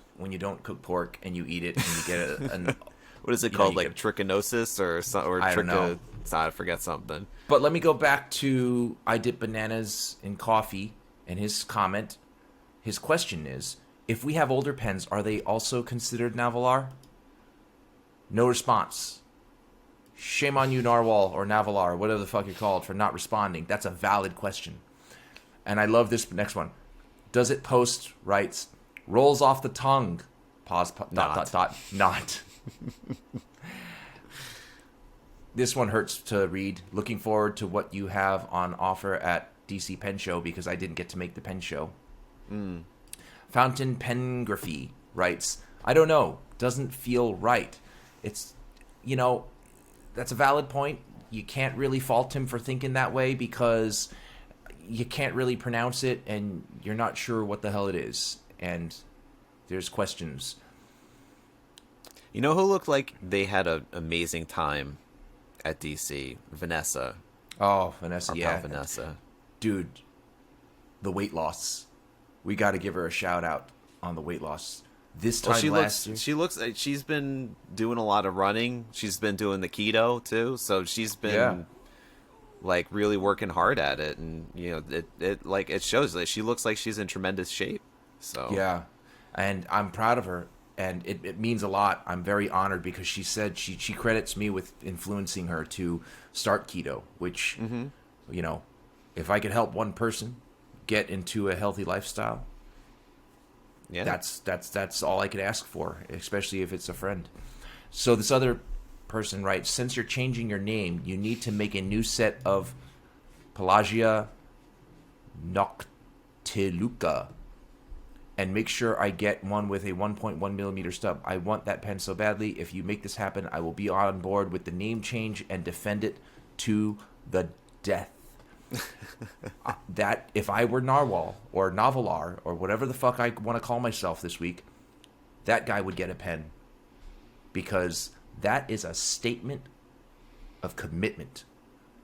cook pork and you eat it and you get what is it called? Like trichinosis or I don't know. I forget something. But let me go back to I Dip Bananas in Coffee and his comment. His question is: if we have older pens, are they also considered nahvaler? No response. Shame on you, Narwhal or Nava-lair, whatever the fuck you're called, for not responding. That's a valid question. And I love this next one. Does it post writes, rolls off the tongue, pause, not. This one hurts to read. Looking forward to what you have on offer at DC Pen Show because I didn't get to make the pen show. Fountain Pengraphy writes, I don't know. Doesn't feel right. It's, that's a valid point. You can't really fault him for thinking that way because you can't really pronounce it and you're not sure what the hell it is. And there's questions. You know who looked like they had an amazing time at DC? Vanessa. Oh, Vanessa, Our pal Vanessa. Dude, the weight loss. We got to give her a shout out on the weight loss. This time last year. She looks like she's been doing a lot of running. She's been doing the keto too, so she's been like really working hard at it, and it shows that she looks like she's in tremendous shape. So yeah, and I'm proud of her, and it means a lot. I'm very honored because she said she credits me with influencing her to start keto, which if I could help one person get into a healthy lifestyle. Yeah, that's all I could ask for, especially if it's a friend. So this other person writes, since you're changing your name, you need to make a new set of Pelagia Noctiluca and make sure I get one with a 1.1 millimeter stub. I want that pen so badly. If you make this happen, I will be on board with the name change and defend it to the death. That if I were Narwhal or Nava-lair or whatever the fuck I want to call myself this week, that guy would get a pen because that is a statement of commitment.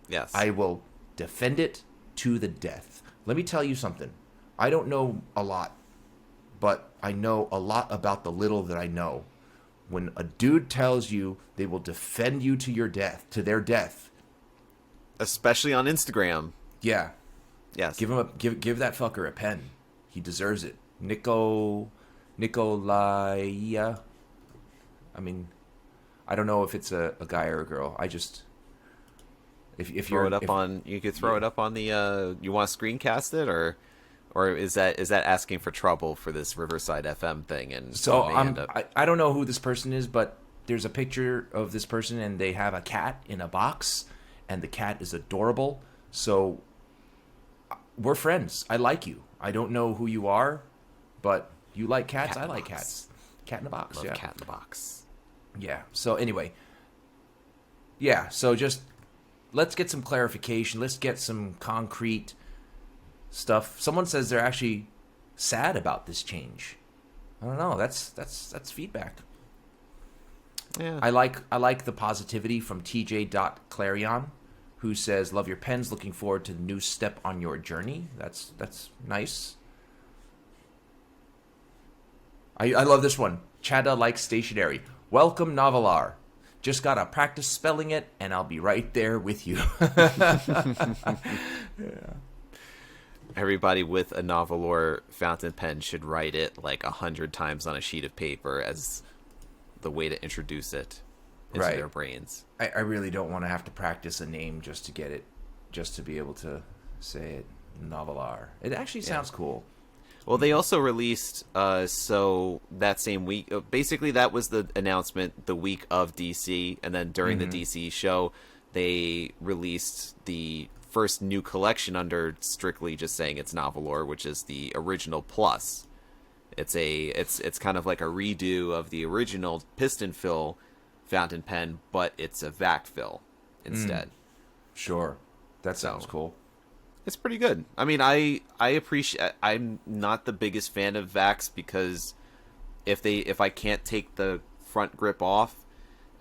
Yes. I will defend it to the death. Let me tell you something. I don't know a lot, but I know a lot about the little that I know. When a dude tells you they will defend you to your death, to their death, especially on Instagram. Yeah. Yes. Give that fucker a pen. He deserves it. Nikolai. I mean, I don't know if it's a guy or a girl. I just if you throw it up on the you want to screencast it or is that asking for trouble for this Riverside FM thing? And so I don't know who this person is, but there's a picture of this person and they have a cat in a box and the cat is adorable. So we're friends. I like you. I don't know who you are, but you like cats. I like cats. Cat in a box. Love yeah. Cat in the box. Yeah. So anyway. Yeah. So just let's get some clarification. Let's get some concrete stuff. Someone says they're actually sad about this change. I don't know. That's feedback. Yeah. I like the positivity from TJ.Clarion, who says, "Love your pens. Looking forward to the new step on your journey." That's nice. I love this one. Chada likes stationery. Welcome, Nava-lair. Just gotta practice spelling it, and I'll be right there with you. Yeah. Everybody with a Nava-lair fountain pen should write it like 100 times on a sheet of paper as the way to introduce it into their brains. I really don't want to have to practice a name just to get it, just to be able to say it. Nava-lair. It actually sounds cool. Well, they also released, so that same week, basically that was the announcement the week of DC, and then during the DC show, they released the first new collection under strictly just saying it's Nava-lair, which is the original plus. It's kind of like a redo of the original piston fill fountain pen, but it's a vac fill instead. Sure. That sounds cool. It's pretty good. I mean, I appreciate. I'm not the biggest fan of vacs because if I can't take the front grip off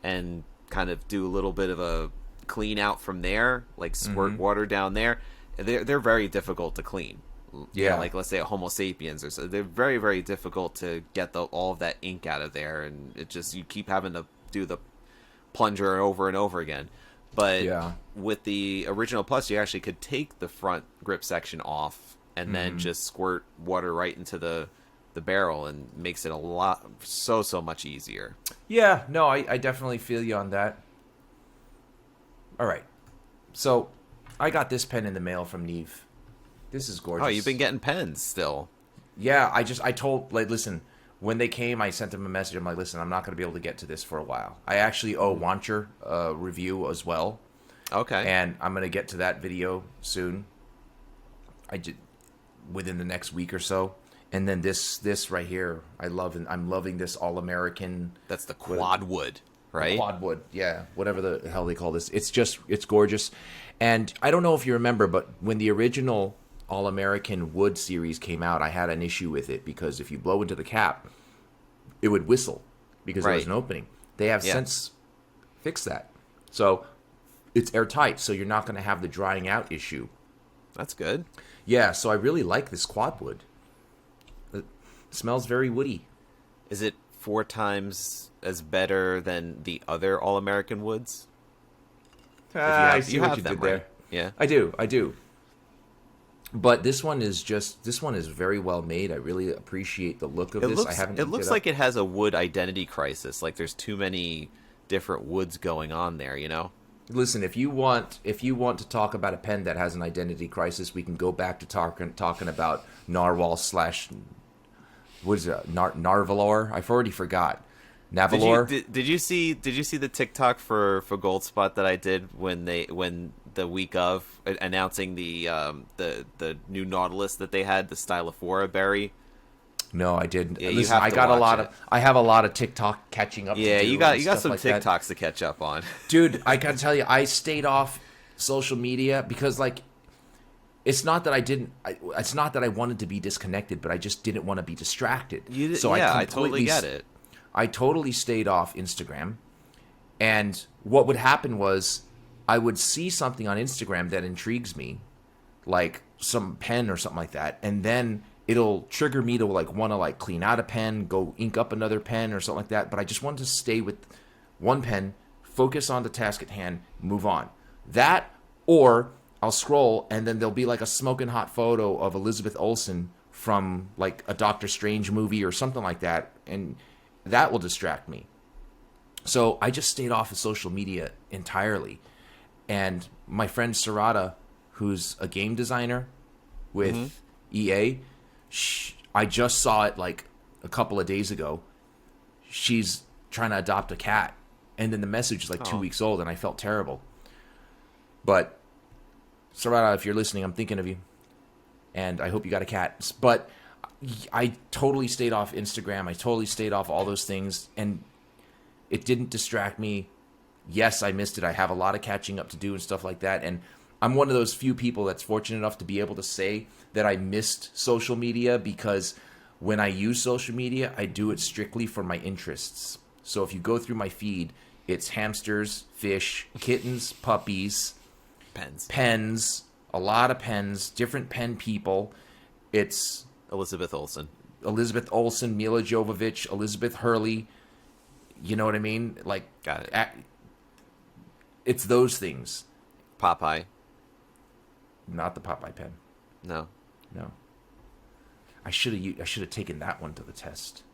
and kind of do a little bit of a clean out from there, like squirt water down there, they're very difficult to clean. Yeah, like let's say a Homo sapiens or so, they're very, very difficult to get all of that ink out of there, and it just you keep having to do the plunger over and over again. But with the original plus, you actually could take the front grip section off and then just squirt water right into the barrel, and makes it so much easier. Yeah, no, I definitely feel you on that. All right. So, I got this pen in the mail from Neve. This is gorgeous. Oh, you've been getting pens still. Yeah, I told, listen, when they came, I sent them a message. I'm like, listen, I'm not going to be able to get to this for a while. I actually owe Wancher a review as well. Okay. And I'm going to get to that video soon. Within the next week or so. And then this right here, I'm loving this All-American. That's the quad wood, right? Quad wood, yeah. Whatever the hell they call this. It's gorgeous. And I don't know if you remember, but when the original All-American wood series came out, I had an issue with it because if you blow into the cap, it would whistle because there was an opening. They have since fixed that. So it's airtight, so you're not going to have the drying out issue. That's good. Yeah, so I really like this quad wood. It smells very woody. Is it 4 times as better than the other All-American woods? I see what you did there. Right? Yeah, I do. But this one is very well made. I really appreciate the look of this. It looks like it has a wood identity crisis. Like there's too many different woods going on there, you know? Listen, if you want to talk about a pen that has an identity crisis, we can go back to talking about Narwhal / what is it? Narvala? I've already forgot. Nava-lair. Did you see the TikTok for Goldspot that I did when the week of announcing the new Nautilus that they had, the Stylophora berry? No, I didn't. Yeah, listen, I have a lot of TikTok catching up. Yeah, to do you got some like TikToks that. to catch up on, dude. I gotta tell you, I stayed off social media because it's not that it's not that I wanted to be disconnected, but I just didn't want to be distracted. I totally get it. I totally stayed off Instagram, and what would happen was I would see something on Instagram that intrigues me, like some pen or something like that, and then it'll trigger me to want to clean out a pen, go ink up another pen or something like that. But I just wanted to stay with one pen, focus on the task at hand, move on. That, or I'll scroll and then there'll be a smoking hot photo of Elizabeth Olsen from a Doctor Strange movie or something like that, and that will distract me. So I just stayed off of social media entirely. And my friend Sarada, who's a game designer with EA, I just saw it a couple of days ago. She's trying to adopt a cat, and then the message is 2 weeks old, and I felt terrible. But Sarada, if you're listening, I'm thinking of you, and I hope you got a cat. But I totally stayed off Instagram. I totally stayed off all those things, and it didn't distract me. Yes, I missed it. I have a lot of catching up to do and stuff like that, and I'm one of those few people that's fortunate enough to be able to say that I missed social media because When I use social media, I do it strictly for my interests. So if you go through my feed, it's hamsters, fish, kittens, puppies, pens, a lot of pens, different pen people. It's Elizabeth Olsen, Mila Jovovich, Elizabeth Hurley. You know what I mean? Like, got it. It's those things. Popeye. Not the Popeye pen. No. I should have taken that one to the test.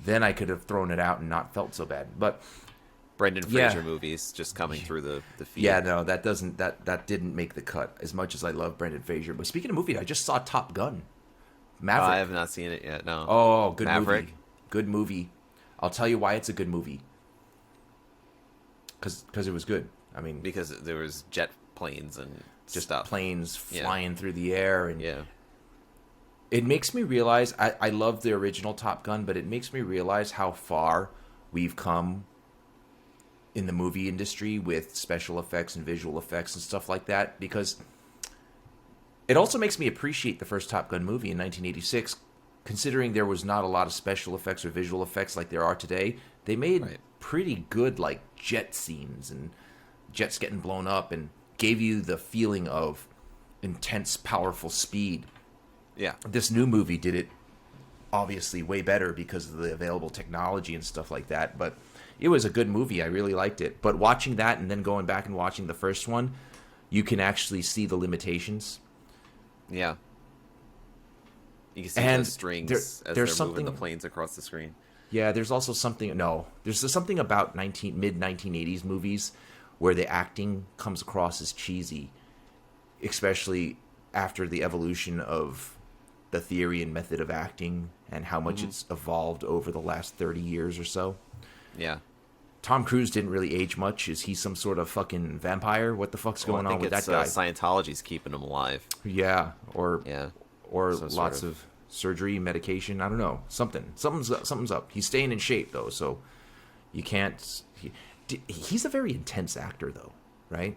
Then I could have thrown it out and not felt so bad. But Brendan Fraser movies just coming through the feed. Yeah, no, that didn't make the cut. As much as I love Brendan Fraser, but speaking of movies, I just saw Top Gun. Maverick. I have not seen it yet. No. Oh, good Maverick. movie. Good movie. I'll tell you why it's a good movie. Because it was good. I mean, because there was jet planes and just stuff. Planes flying through the air, and yeah. It makes me realize, I love the original Top Gun, but it makes me realize how far we've come in the movie industry with special effects and visual effects and stuff like that, because it also makes me appreciate the first Top Gun movie in 1986, considering there was not a lot of special effects or visual effects like there are today. They made pretty good, like, jet scenes and jets getting blown up, and gave you the feeling of intense, powerful speed. Yeah. This new movie did it obviously way better because of the available technology and stuff like that. But it was a good movie. I really liked it. But watching that and then going back and watching the first one, you can actually see the limitations. Yeah. You can see And the strings there's as they're something, moving the planes across the screen. Yeah, there's also something... No. There's something about mid-1980s movies where the acting comes across as cheesy, especially after the evolution of the theory and method of acting and how much it's evolved over the last 30 years or so. Yeah. Tom Cruise didn't really age much. Is he some sort of fucking vampire? What the fuck's going on with that guy? Scientology's keeping him alive. Yeah, or Lots of surgery, medication. I don't know. Something's up. He's staying in shape though, so you can't. He's a very intense actor though, right?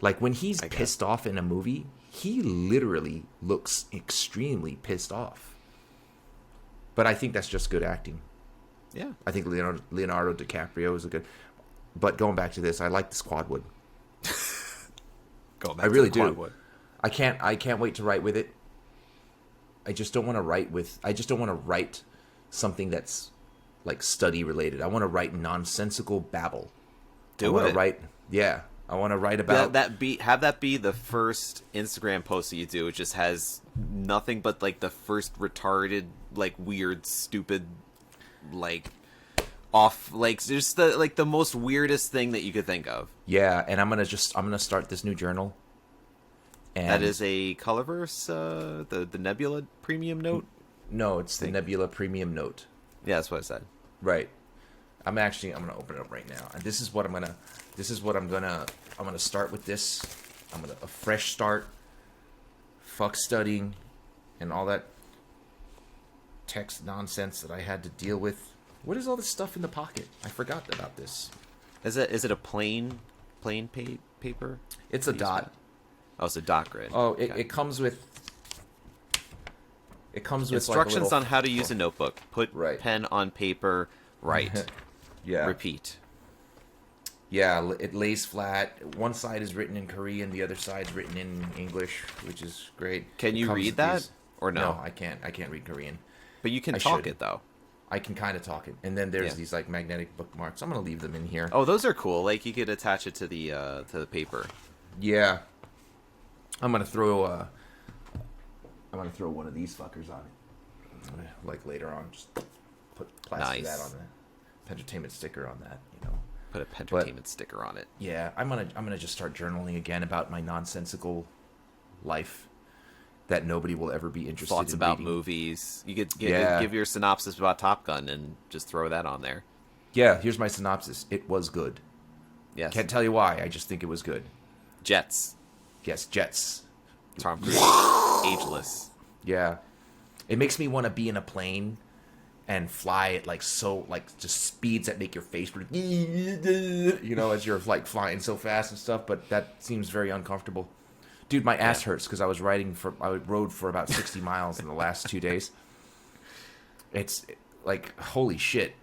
Like when he's pissed off in a movie, he literally looks extremely pissed off. But I think that's just good acting. Yeah. I think Leonardo DiCaprio is a good... But going back to this, I like the Squadwood. I really do. I can't wait to write with it. I just don't want to write something that's like study related. I want to write nonsensical babble. I want to write about have that be the first Instagram post that you do. It just has nothing but like the first retarded, like weird, stupid, like off, like just the most weirdest thing that you could think of. Yeah, and I'm gonna start this new journal. And that is a Colorverse, the Nebula Premium Note. No, it's the Nebula Premium Note. Yeah, that's what I said. Right. I'm gonna open it up right now, and I'm gonna start with this. A fresh start. Fuck studying, and all that text nonsense that I had to deal with. What is all this stuff in the pocket? I forgot about this. Is it a plain paper? It's a dot. Oh, it's a dot grid. Oh, it comes with. It comes with instructions like a on how to use a notebook. Put pen on paper. Write. Yeah. Repeat. Yeah, it lays flat. One side is written in Korean, the other side's written in English, which is great. Can you read that or no? No, I can't. I can't read Korean. But you can talk it though. I can kind of talk it, and then there's these like magnetic bookmarks. I'm gonna leave them in here. Oh, those are cool. Like you could attach it to the paper. Yeah, I'm gonna throw one of these fuckers on it. Like later on, just put plaster that on the Pentertainment sticker on that. You know, put a Pentertainment sticker on it. Yeah, I'm gonna just start journaling again about my nonsensical life that nobody will ever be interested in. Thoughts about reading. Movies. You could give your synopsis about Top Gun and just throw that on there. Yeah, here's my synopsis. It was good. Yes. Can't tell you why. I just think it was good. Jets. Yes, jets. Tom Cruise. Ageless. Yeah. It makes me want to be in a plane and fly at just speeds that make your face, as you're like flying so fast and stuff, but that seems very uncomfortable. Dude, my ass hurts because I rode for about 60 miles in the last 2 days. It's like, holy shit.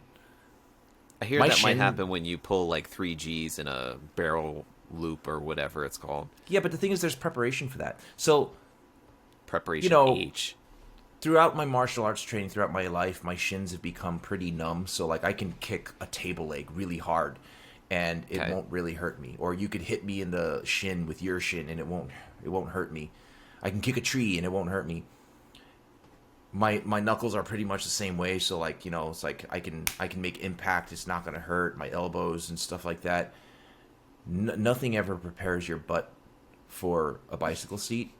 I hear that might happen when you pull like 3 Gs in a barrel loop or whatever it's called. Yeah, but the thing is, there's preparation for that. So, preparation H. Throughout my martial arts training, throughout my life, my shins have become pretty numb. So, like, I can kick a table leg really hard, and it won't really hurt me. Or you could hit me in the shin with your shin, and it won't hurt me. I can kick a tree, and it won't hurt me. My knuckles are pretty much the same way. So, like, you know, it's like I can make impact. It's not going to hurt. My elbows and stuff like that. Nothing ever prepares your butt for a bicycle seat,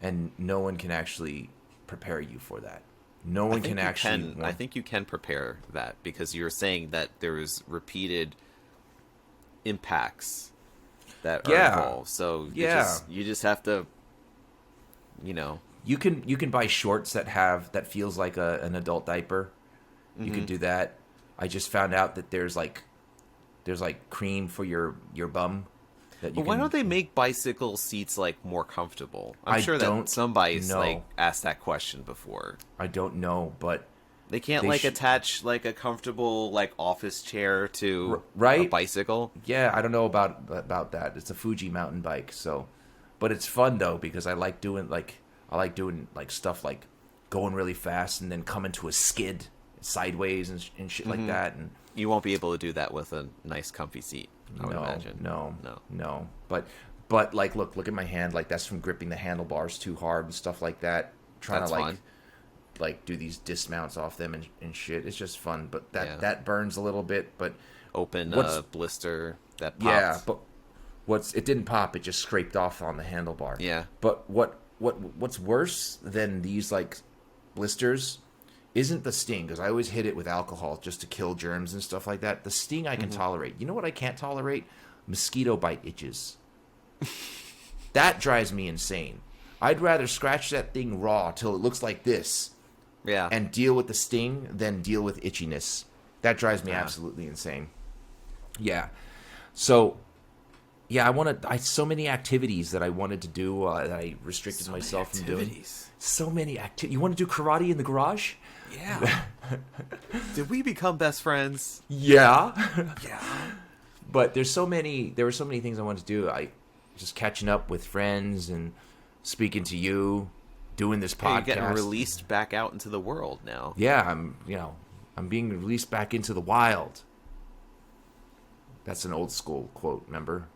and no one can actually prepare you for that. No one can actually. I think you can prepare that because you're saying that there's repeated impacts that are involved. So you just have to, you know. You can buy shorts that feels like an adult diaper. You can do that. I just found out that there's like cream for your bum. Why don't they make bicycle seats like more comfortable? I'm sure that somebody's like asked that question before. I don't know, but they can't attach like a comfortable like office chair to a bicycle. Yeah, I don't know about that. It's a Fuji mountain bike, so but it's fun though because I like doing stuff like going really fast and then coming to a skid sideways and shit like that. And you won't be able to do that with a nice comfy seat. I would imagine. No. But like, look at my hand. Like that's from gripping the handlebars too hard and stuff like that. Trying to like do these dismounts off them and shit. It's just fun. But that burns a little bit. But open a blister that popped. Yeah, but it didn't pop. It just scraped off on the handlebar. Yeah. But what's worse than these like blisters isn't the sting, because I always hit it with alcohol just to kill germs and stuff like that. The sting I can tolerate. You know what I can't tolerate? Mosquito bite itches. That drives me insane. I'd rather scratch that thing raw till it looks like this and deal with the sting than deal with itchiness. That drives me absolutely insane. Yeah. So, yeah, I so many activities that I wanted to do that I restricted myself from doing. So many activities. You want to do karate in the garage? Yeah. Did we become best friends? Yeah. Yeah. But there were so many things I wanted to do. I just catching up with friends and speaking to you, doing this podcast. You're getting released back out into the world now. Yeah, I'm being released back into the wild. That's an old school quote, remember?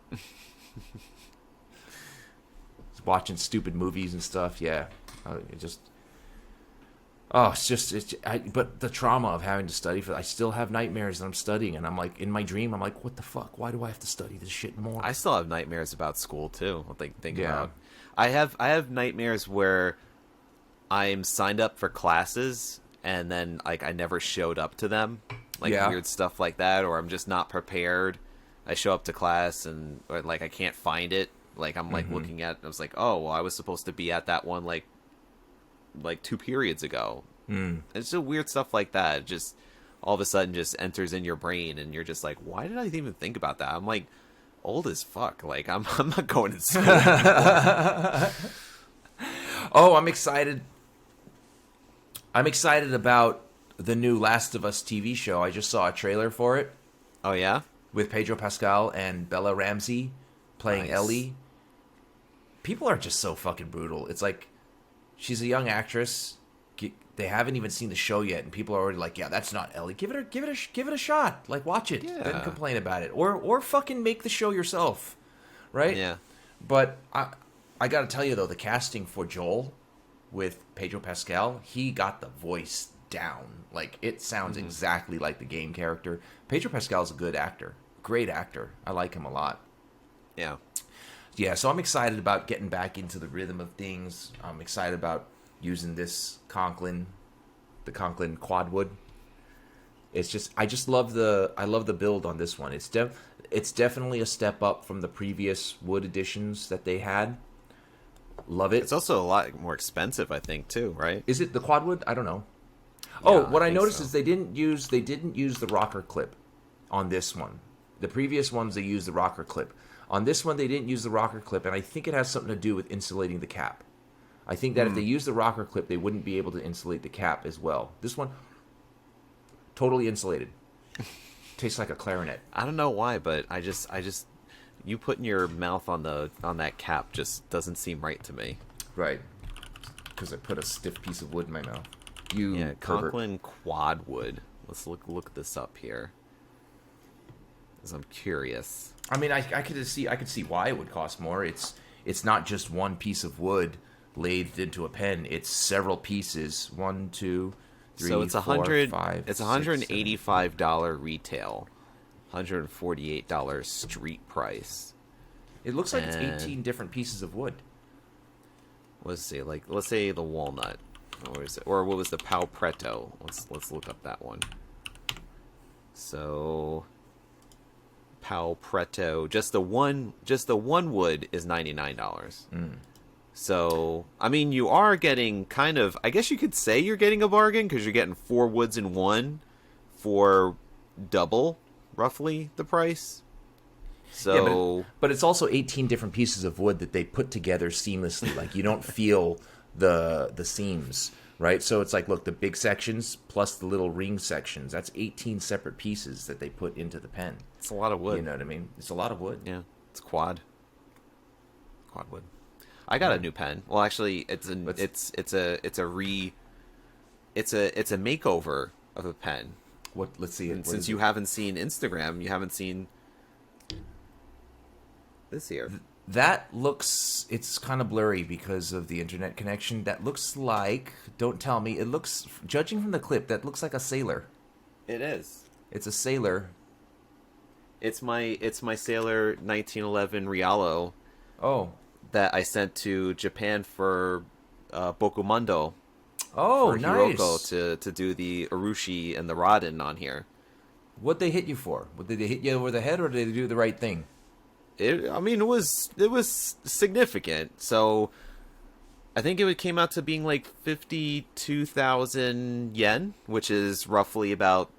Watching stupid movies and stuff, yeah. But the trauma of having to study I still have nightmares that I'm studying, and I'm like, in my dream, I'm like, what the fuck? Why do I have to study this shit more? I still have nightmares about school too. Think about. I have nightmares where I'm signed up for classes and then like I never showed up to them, weird stuff like that, or I'm just not prepared. I show up to class and like I can't find it. Like I'm like looking at. I was like, oh, well, I was supposed to be at that one like 2 periods ago. It's just weird stuff like that. It just all of a sudden just enters in your brain, and you're just like, why did I even think about that? I'm like old as fuck. Like I'm not going to school. Oh, I'm excited. I'm excited about the new Last of Us TV show. I just saw a trailer for it. Oh yeah, with Pedro Pascal and Bella Ramsey playing Ellie. People are just so fucking brutal. It's like, she's a young actress. They haven't even seen the show yet, and people are already like, "Yeah, that's not Ellie. Give it a shot. Like, watch it. Yeah. Then complain about it, or fucking make the show yourself, right?" Yeah. But I got to tell you though, the casting for Joel with Pedro Pascal, he got the voice down. Like, it sounds exactly like the game character. Pedro Pascal's a good actor, great actor. I like him a lot. Yeah. Yeah, so I'm excited about getting back into the rhythm of things. I'm excited about using this Conklin, the Conklin quadwood. It's just, I love the build on this one. It's definitely a step up from the previous wood editions that they had. Love it. It's also a lot more expensive, I think, too, right? Is it the quadwood? I don't know. Yeah, what I noticed is they didn't use the rocker clip on this one. The previous ones they used the rocker clip. On this one, they didn't use the rocker clip, and I think it has something to do with insulating the cap. I think that if they used the rocker clip, they wouldn't be able to insulate the cap as well. This one, totally insulated. Tastes like a clarinet. I don't know why, but I just you putting your mouth on that cap just doesn't seem right to me. Right. Because I put a stiff piece of wood in my mouth. Conklin quad wood. Let's look this up here, because I'm curious. I mean, I could see why it would cost more. It's not just one piece of wood lathed into a pen. It's several pieces. 1, 2, 3, so it's 4, 5. It's $185 retail, $148 street price. It looks like it's 18 different pieces of wood. Let's see, let's say the walnut, or is it, or what was the pau preto? Let's look up that one. So, pau preto, just the one wood is $99. So, I mean, you are getting kind of, I guess you could say you're getting a bargain, because you're getting 4 woods in one for double, roughly, the price. So, yeah, but it's also 18 different pieces of wood that they put together seamlessly. Like, you don't feel the seams, right? So it's like, look, the big sections plus the little ring sections. That's 18 separate pieces that they put into the pen. It's a lot of wood. You know what I mean? It's a lot of wood. Yeah, it's quad wood. I got a new pen. Well, actually, it's a makeover of a pen. What? Let's see. And since you haven't seen Instagram, you haven't seen this here. That looks, it's kind of blurry because of the internet connection. That looks like, don't tell me, it looks, judging from the clip, that looks like a sailor. It is. It's a sailor. It's my Sailor 1911 Rialo. Oh. That I sent to Japan for Bokumondo. Oh, for nice. Hiroko to do the urushi and the rodin on here. What'd they hit you for? Did they hit you over the head, or did they do the right thing? It was significant. So I think it came out to being like 52,000 yen, which is roughly about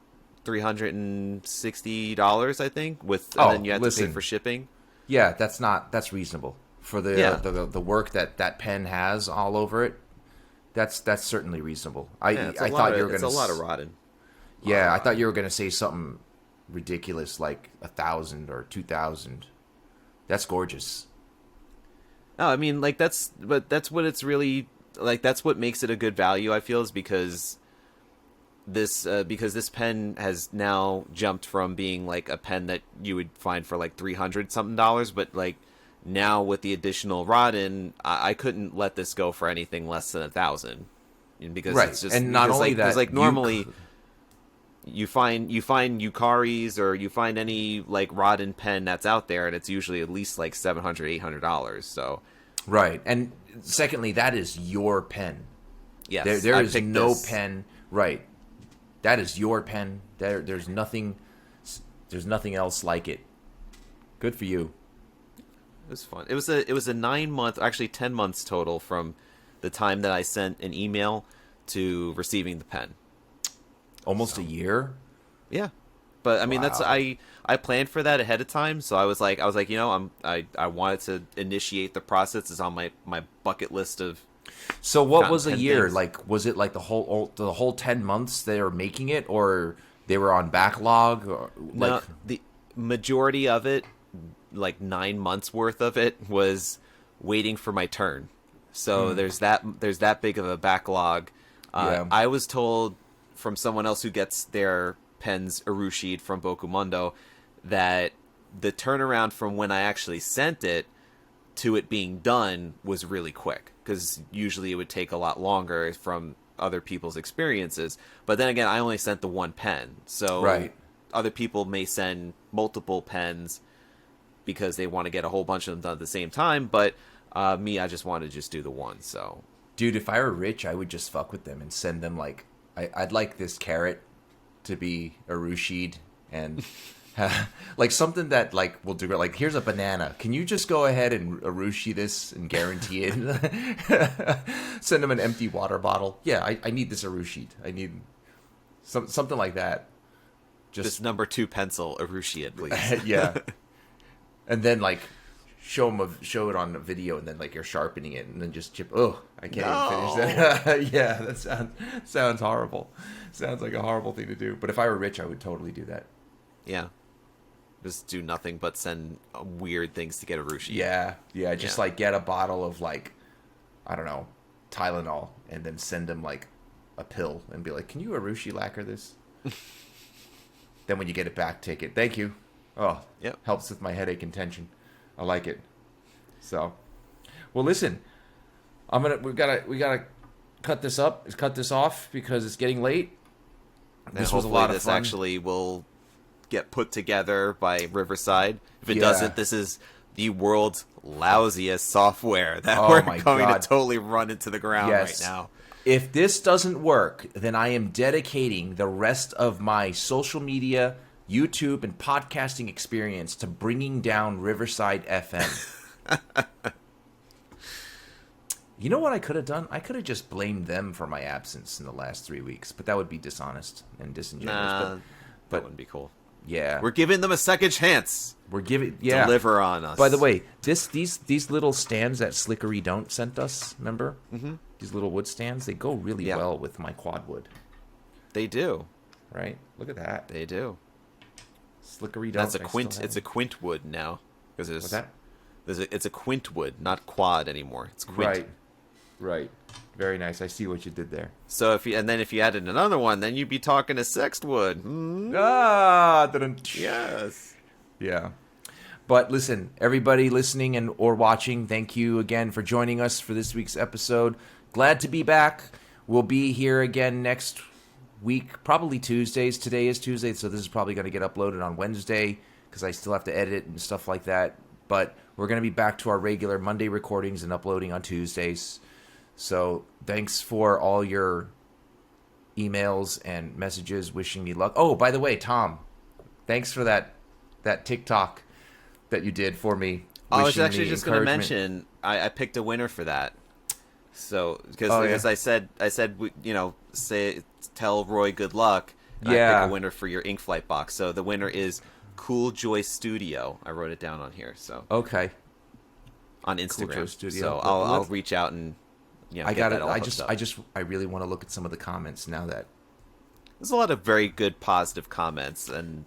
$360, I think. And then you have to pay for shipping. Yeah, that's reasonable for the work that pen has all over it. That's certainly reasonable. I thought you were going to. It's a lot of rodin. Yeah, I thought you were going to say something ridiculous like 1,000 or 2,000. That's gorgeous. No, I mean, like, that's what it's really like. That's what makes it a good value, I feel, is because this pen has now jumped from being like a pen that you would find for like $300 something, but like now with the additional rodin, I couldn't let this go for anything less than 1,000, because it's just, and not only that, like normally. You find Yukaris or you find any like rodin pen that's out there, and it's usually at least like $700, $800. So, right. And secondly, that is your pen. Yes, there is no pen. Right. That is your pen. There's nothing else like it. Good for you. It was fun. It was a 9 month, actually 10 months total from the time that I sent an email to receiving the pen. Almost a year? Yeah. But I mean, wow. that's I planned for that ahead of time, so I was like, you know, I wanted to initiate the process. It's on my bucket list of. So what was a year? Things. Like, was it like the whole 10 months they were making it, or they were on backlog? Or, like, no, the majority of it, like 9 months worth of it, was waiting for my turn. So there's that big of a backlog. I was told from someone else who gets their pens urushied from Bokumondo that the turnaround from when I actually sent it to it being done was really quick, because usually it would take a lot longer from other people's experiences. But then again, I only sent the one pen, so other people may send multiple pens because they want to get a whole bunch of them done at the same time. But me, I just want to just do the one. So, dude, if I were rich, I would just fuck with them and send them like, I'd like this carrot to be urushied, and like something that like will do it. Like, here's a banana. Can you just go ahead and urushi this and guarantee it? Send them an empty water bottle. Yeah, I need this urushied. I need something like that. Just number 2 pencil, urushi it, please. Yeah. And then like show it on a video, and then like you're sharpening it, and then just chip. Oh, I can't even finish that. Yeah, that sounds horrible. Sounds like a horrible thing to do. But if I were rich, I would totally do that. Yeah. Just do nothing but send weird things to get urushi. Yeah. Just like get a bottle of like, I don't know, Tylenol, and then send them like a pill and be like, "Can you urushi lacquer this?" Then when you get it back, take it. Thank you. Oh, yep. Helps with my headache and tension. I like it. So, well, listen, we gotta cut this off because it's getting late. This was a lot of fun. This actually will get put together by Riverside. If it doesn't, this is the world's lousiest software that we're going to totally run into the ground right now. If this doesn't work, then I am dedicating the rest of my social media, YouTube, and podcasting experience to bringing down Riverside FM. You know what I could have done? I could have just blamed them for my absence in the last 3 weeks, but that would be dishonest and disingenuous. But that wouldn't be cool. Yeah, we're giving them a second chance. We're giving deliver on us. By the way, these little stands that Slickery Don't sent us, remember? Mm-hmm. These little wood stands, they go really well with my quad wood. They do, right? Look at that. They do. Slickery Don't. That's a quint. It's a quint wood now because what's that? It's a quint wood, not quad anymore. It's quint. Right. Very nice. I see what you did there. So if you added another one, then you'd be talking a sext wood. Yes. Yeah. But listen, everybody listening or watching, thank you again for joining us for this week's episode. Glad to be back. We'll be here again next week, probably Tuesdays. Today is Tuesday, so this is probably going to get uploaded on Wednesday because I still have to edit and stuff like that. But we're going to be back to our regular Monday recordings and uploading on Tuesdays. So thanks for all your emails and messages wishing me luck. Oh, by the way, Tom, thanks for that TikTok that you did for me. I was actually just going to mention I picked a winner for that. So because I said tell Roy good luck. I picked a winner for your ink flight box. So the winner is Cool Joy Studio. I wrote it down on here. So okay, on Instagram. Cool Joy Studio. So I'll reach out and. Yeah, I got it. I really want to look at some of the comments now that there's a lot of very good positive comments, and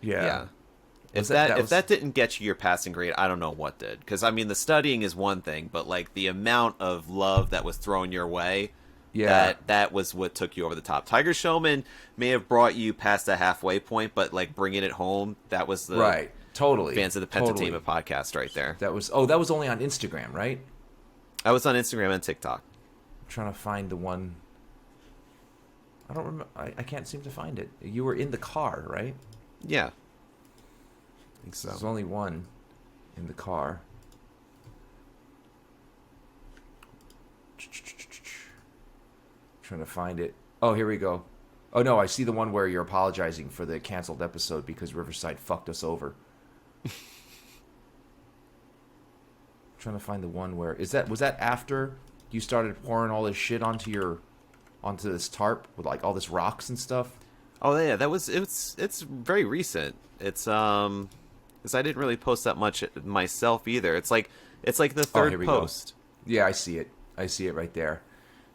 if that didn't get you your passing grade, I don't know what did. Because I mean, the studying is one thing, but like the amount of love that was thrown your way, that was what took you over the top. Tiger Showman may have brought you past the halfway point, but like bringing it home, that was the totally fans of the Pentertainment podcast right there. That was only on Instagram, right? I was on Instagram and TikTok. I'm trying to find the one. I don't remember. I can't seem to find it. You were in the car, right? Yeah. I think so. There's only one in the car. Trying to find it. Oh, here we go. Oh, no, I see the one where you're apologizing for the canceled episode because Riverside fucked us over. Trying to find the one where was that after you started pouring all this shit onto this tarp with like all this rocks and stuff? Oh yeah, it's very recent. It's because I didn't really post that much myself either. It's like the third post. Go. Yeah, I see it right there.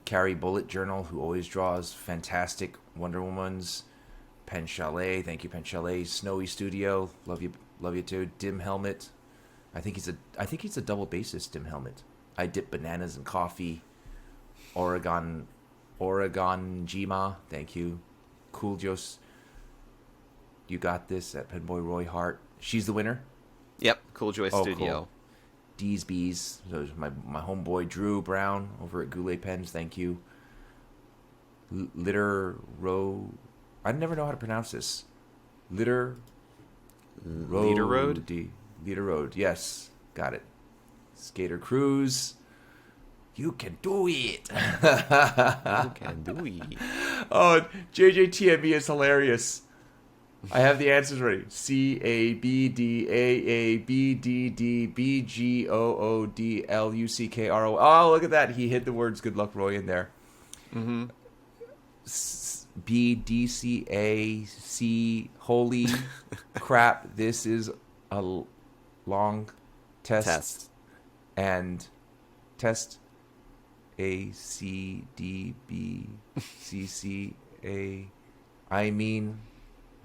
Carrie Bullet Journal, who always draws fantastic Wonder Womans. Pen Chalet, thank you, Pen Chalet. Snowy Studio, love you too. Dim Helmet. I think he's a double bassist, Dim Helmet. I dip bananas in coffee. Oregon Jima, thank you. Cool Jos, you got this at PenBoyRoy Hart. She's the winner. Yep, Cool Joy Studio. Cool. D's Bees, so my homeboy Drew Brown over at Goulet Pens, thank you. Litter Road, I never know how to pronounce this. Litter Road. Leader Road, yes, got it. Skater Cruise, you can do it. You can do it. Oh, JJTME is hilarious. I have the answers ready. CABDAABDDBGOODLUCKRO. Oh, look at that. He hid the words "Good Luck, Roy" in there. Mm-hmm. BDCAC. Holy crap! This is a long Test. And test. A, C, D, B, C, C, A. I mean,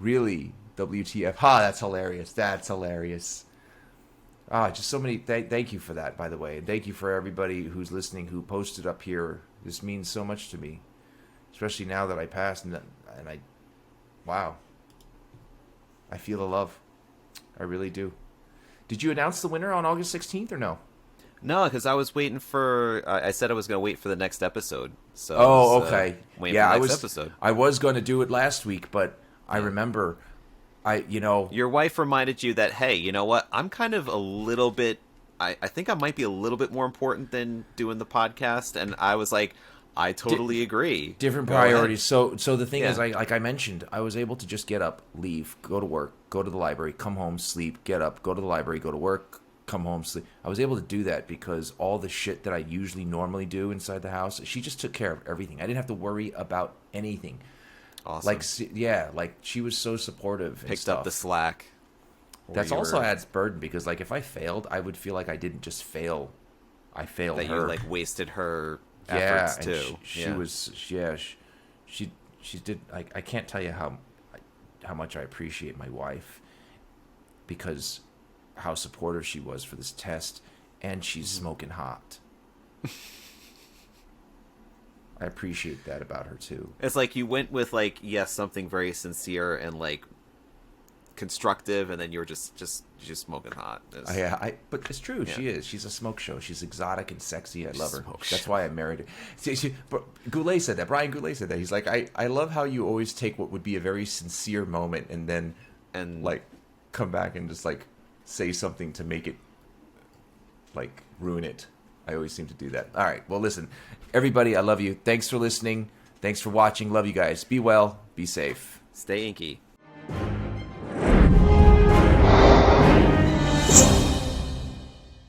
really, WTF. Ha, that's hilarious. That's hilarious. Just so many. Thank you for that, by the way. And thank you for everybody who's listening, who posted up here. This means so much to me, especially now that I passed and I, wow. I feel the love. I really do. Did you announce the winner on August 16th or no? No, because I was waiting for. I said I was going to wait for the next episode. So okay. Waiting for the next episode. I was going to do it last week, but I remember. Your wife reminded you that, hey, you know what? I'm kind of a little bit. I think I might be a little bit more important than doing the podcast, and I was like, I totally agree. Different priorities. So the thing is, like I mentioned, I was able to just get up, leave, go to work, go to the library, come home, sleep, get up, go to the library, go to work, come home, sleep. I was able to do that because all the shit that I usually normally do inside the house, she just took care of everything. I didn't have to worry about anything. Awesome. Like she was so supportive. Picked up the slack. That's also adds burden because like if I failed, I would feel like I didn't just fail. I failed her. That you like wasted her efforts too. She did. I can't tell you how much I appreciate my wife because how supportive she was for this test, and she's smoking hot. I appreciate that about her too. It's like you went with like something very sincere and like constructive, and then you were just smoking hot. But it's true. Yeah. She is. She's a smoke show. She's exotic and sexy. I love her. That's why I married her. But Goulet said that. Brian Goulet said that. He's like, I love how you always take what would be a very sincere moment and then like come back and just like say something to make it like ruin it. I always seem to do that. All right. Well, listen, everybody, I love you. Thanks for listening. Thanks for watching. Love you guys. Be well. Be safe. Stay inky.